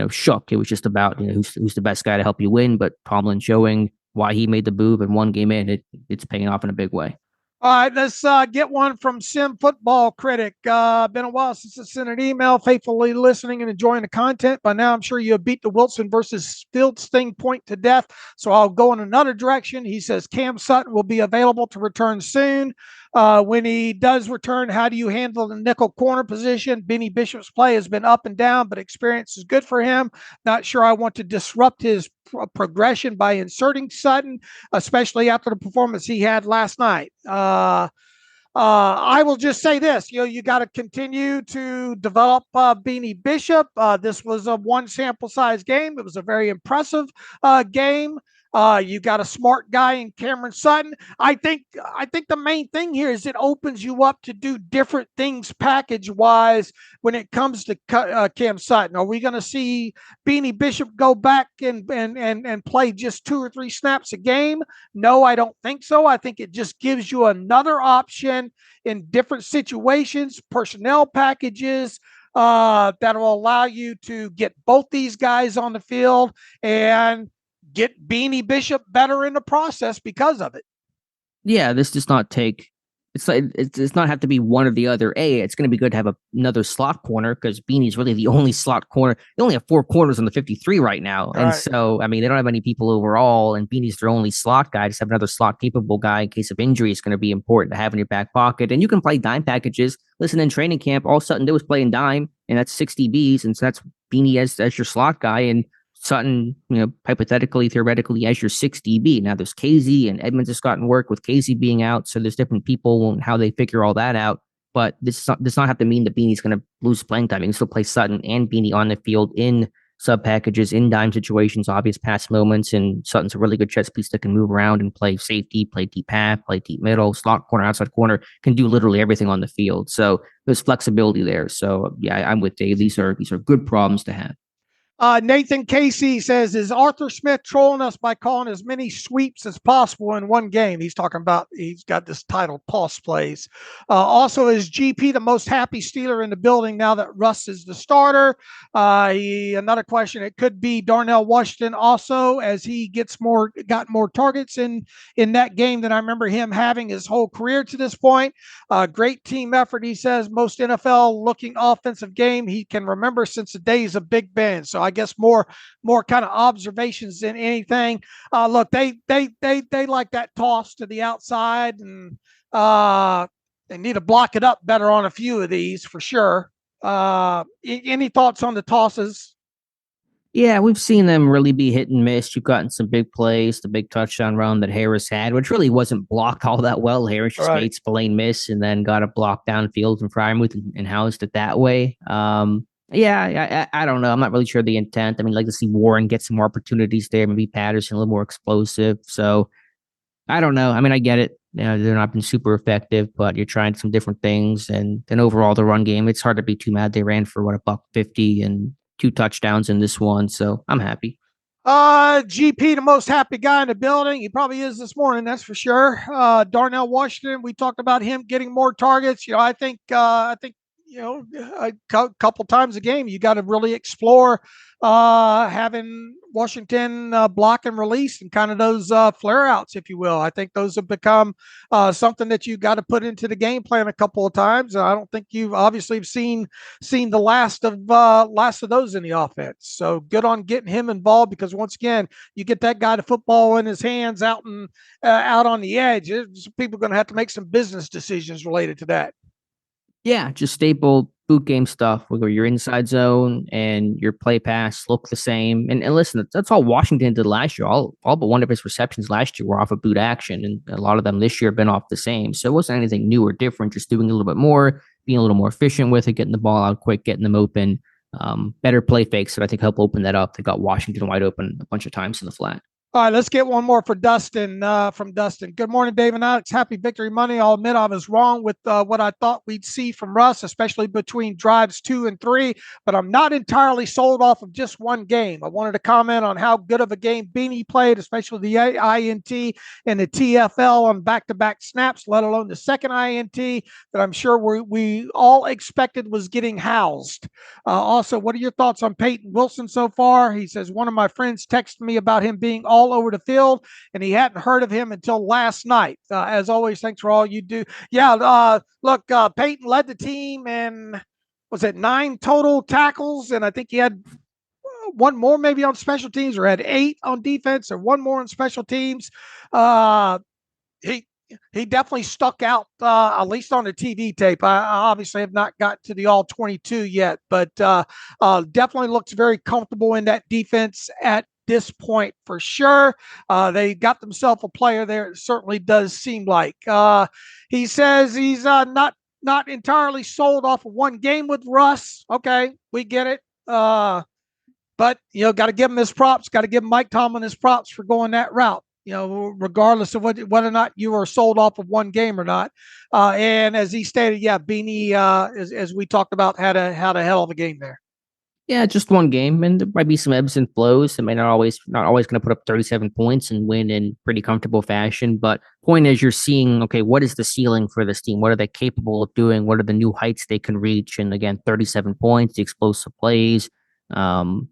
shook. It was just about, who's the best guy to help you win. But Tomlin showing why he made the move and one game in, it's paying off in a big way. All right, let's get one from Sim Football Critic. Been a while since I sent an email. Faithfully listening and enjoying the content. By now, I'm sure you have beat the Wilson versus Fields thing point to death. So I'll go in another direction. He says Cam Sutton will be available to return soon. When he does return, how do you handle the nickel corner position? Beanie Bishop's play has been up and down, but experience is good for him. Not sure I want to disrupt his progression by inserting Sutton, especially after the performance he had last night. I will just say this: you got to continue to develop Beanie Bishop. This was a one sample size game. It was a very impressive game. You got a smart guy in Cameron Sutton. I think the main thing here is it opens you up to do different things package wise when it comes to Cam Sutton. Are we going to see Beanie Bishop go back and play just 2 or 3 snaps a game? No, I don't think so. I think it just gives you another option in different situations, personnel packages that will allow you to get both these guys on the field and get Beanie Bishop better in the process because of it. Yeah, this does not take. It's not have to be one or the other. It's going to be good to have another slot corner because Beanie's really the only slot corner. They only have 4 corners on the 53 right now, and so I mean they don't have any people overall, and Beanie's their only slot guy. Just have another slot capable guy in case of injury is going to be important to have in your back pocket. And you can play dime packages. Listen, in training camp, all Sutton did was playing dime, and that's 60 Bs, and so that's Beanie as your slot guy, and Sutton, hypothetically, theoretically, as your 6 DB. Now there's KZ and Edmonds has gotten work with KZ being out. So there's different people and how they figure all that out. But this does not have to mean that Beanie's going to lose playing time. You can still play Sutton and Beanie on the field in sub packages, in dime situations, obvious pass moments. And Sutton's a really good chess piece that can move around and play safety, play deep half, play deep middle, slot corner, outside corner, can do literally everything on the field. So there's flexibility there. So yeah, I'm with Dave. These are good problems to have. Nathan Casey says, is Arthur Smith trolling us by calling as many sweeps as possible in one game? He's talking about, he's got this title, Pulse Plays. Also, is GP the most happy Steeler in the building now that Russ is the starter? Another question, it could be Darnell Washington also, as he got more targets in that game than I remember him having his whole career to this point. Great team effort, he says, most NFL looking offensive game he can remember since the days of Big Ben. So I guess more kind of observations than anything. Look, they like that toss to the outside, and they need to block it up better on a few of these for sure. Any thoughts on the tosses? Yeah, we've seen them really be hit and miss. You've gotten some big plays, the big touchdown run that Harris had, which really wasn't blocked all that well. Harris just made Spillane miss and then got a block downfield from Fryermuth and housed it that way. Yeah, I don't know. I'm not really sure the intent. I mean, I'd like to see Warren get some more opportunities there. Maybe Patterson a little more explosive. So I don't know. I mean, I get it. They're not been super effective, but you're trying some different things. And then overall, the run game, it's hard to be too mad. They ran for $150 and 2 touchdowns in this one. So I'm happy. GP, the most happy guy in the building. He probably is this morning, that's for sure. Darnell Washington, we talked about him getting more targets. I think a couple times a game, you got to really explore having Washington block and release and kind of those flare outs, if you will. I think those have become something that you got to put into the game plan a couple of times. I don't think you've obviously seen the last of those in the offense. So good on getting him involved, because once again, you get that guy the football in his hands out on the edge. People are going to have to make some business decisions related to that. Yeah, just staple boot game stuff where your inside zone and your play pass look the same. And listen, that's all Washington did last year. All but one of his receptions last year were off of boot action, and a lot of them this year have been off the same. So it wasn't anything new or different, just doing a little bit more, being a little more efficient with it, getting the ball out quick, getting them open. Better play fakes that I think help open that up. They got Washington wide open a bunch of times in the flat. All right, let's get one more for Dustin. From Dustin. Good morning, Dave and Alex. Happy Victory Monday. I'll admit I was wrong with what I thought we'd see from Russ, especially between drives 2 and 3, but I'm not entirely sold off of just one game. I wanted to comment on how good of a game Beanie played, especially the INT and the TFL on back-to-back snaps, let alone the second INT that I'm sure we all expected was getting housed. Also, what are your thoughts on Peyton Wilson so far? He says, one of my friends texted me about him being all over the field, and he hadn't heard of him until last night. As always, thanks for all you do. Yeah, look, Peyton led the team, and was it 9 total tackles? And I think he had one more maybe on special teams, or had 8 on defense, or one more on special teams. He definitely stuck out, at least on the TV tape. I obviously have not got to the all 22 yet, but definitely looks very comfortable in that defense at this point for sure. They got themselves a player there. It certainly does seem like. He says he's not entirely sold off of one game with Russ. Okay, we get it. But, got to give him his props. Got to give Mike Tomlin his props for going that route, regardless of whether or not you are sold off of one game or not. And as he stated, Beanie, as we talked about, had a hell of a game there. Yeah, just one game, and there might be some ebbs and flows. I mean, not always going to put up 37 points and win in pretty comfortable fashion. But point is, you're seeing, okay, what is the ceiling for this team? What are they capable of doing? What are the new heights they can reach? And again, 37 points, the explosive plays,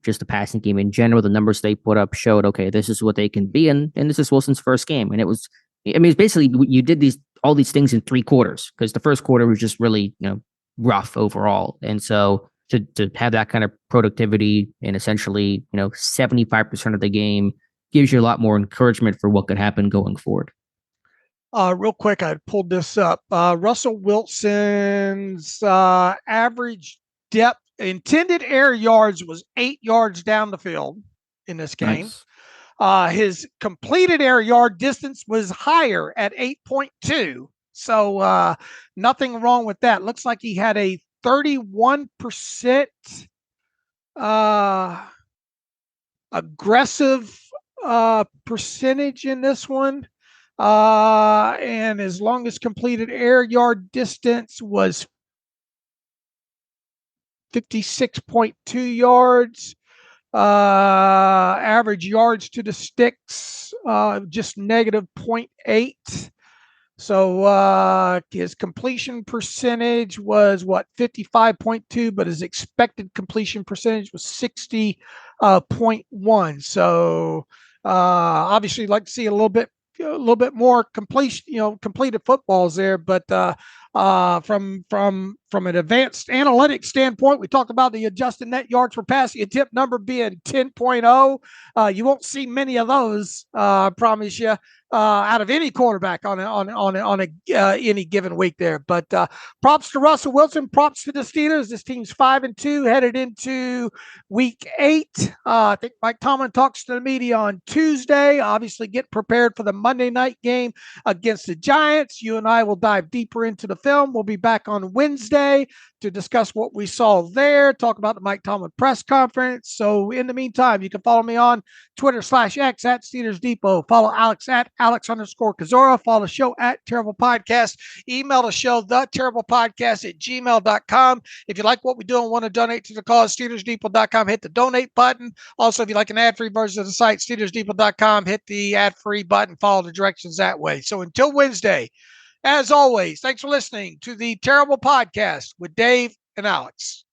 just the passing game in general. The numbers they put up showed, okay, this is what they can be, and this is Wilson's first game, and it's basically you did all these things in 3 quarters, because the first quarter was just really rough overall, and so. To have that kind of productivity in essentially 75% of the game gives you a lot more encouragement for what could happen going forward. Real quick, I pulled this up. Russell Wilson's average depth intended air yards was 8 yards down the field in this game. Nice. His completed air yard distance was higher at 8.2. So nothing wrong with that. Looks like he had a 31% aggressive percentage in this one. And his longest completed air yard distance was 56.2 yards. Average yards to the sticks, just negative 0.8. So his completion percentage was 55.2, but his expected completion percentage was 60.1. So obviously, you'd like to see a little bit more completed footballs there. But from an advanced analytics standpoint, we talked about the adjusted net yards per pass attempt number being 10.0. You won't see many of those, I promise you, out of any quarterback on any given week there. But props to Russell Wilson, props to the Steelers. This team's 5-2 headed into week 8. I think Mike Tomlin talks to the media on Tuesday. Obviously, get prepared for the Monday night game against the Giants. You and I will dive deeper into the film. We'll be back on Wednesday to discuss what we saw there, talk about the Mike Tomlin press conference. So in the meantime, you can follow me on Twitter/X at Steelers Depot. Follow Alex at Alex_Kozora. Follow the show at Terrible Podcast. Email the show, theterriblepodcast@gmail.com. If you like what we do and want to donate to the cause, SteelersDepot.com, hit the donate button. Also, if you like an ad-free version of the site, SteelersDepot.com, hit the ad-free button. Follow the directions that way. So until Wednesday, as always, thanks for listening to the Terrible Podcast with Dave and Alex.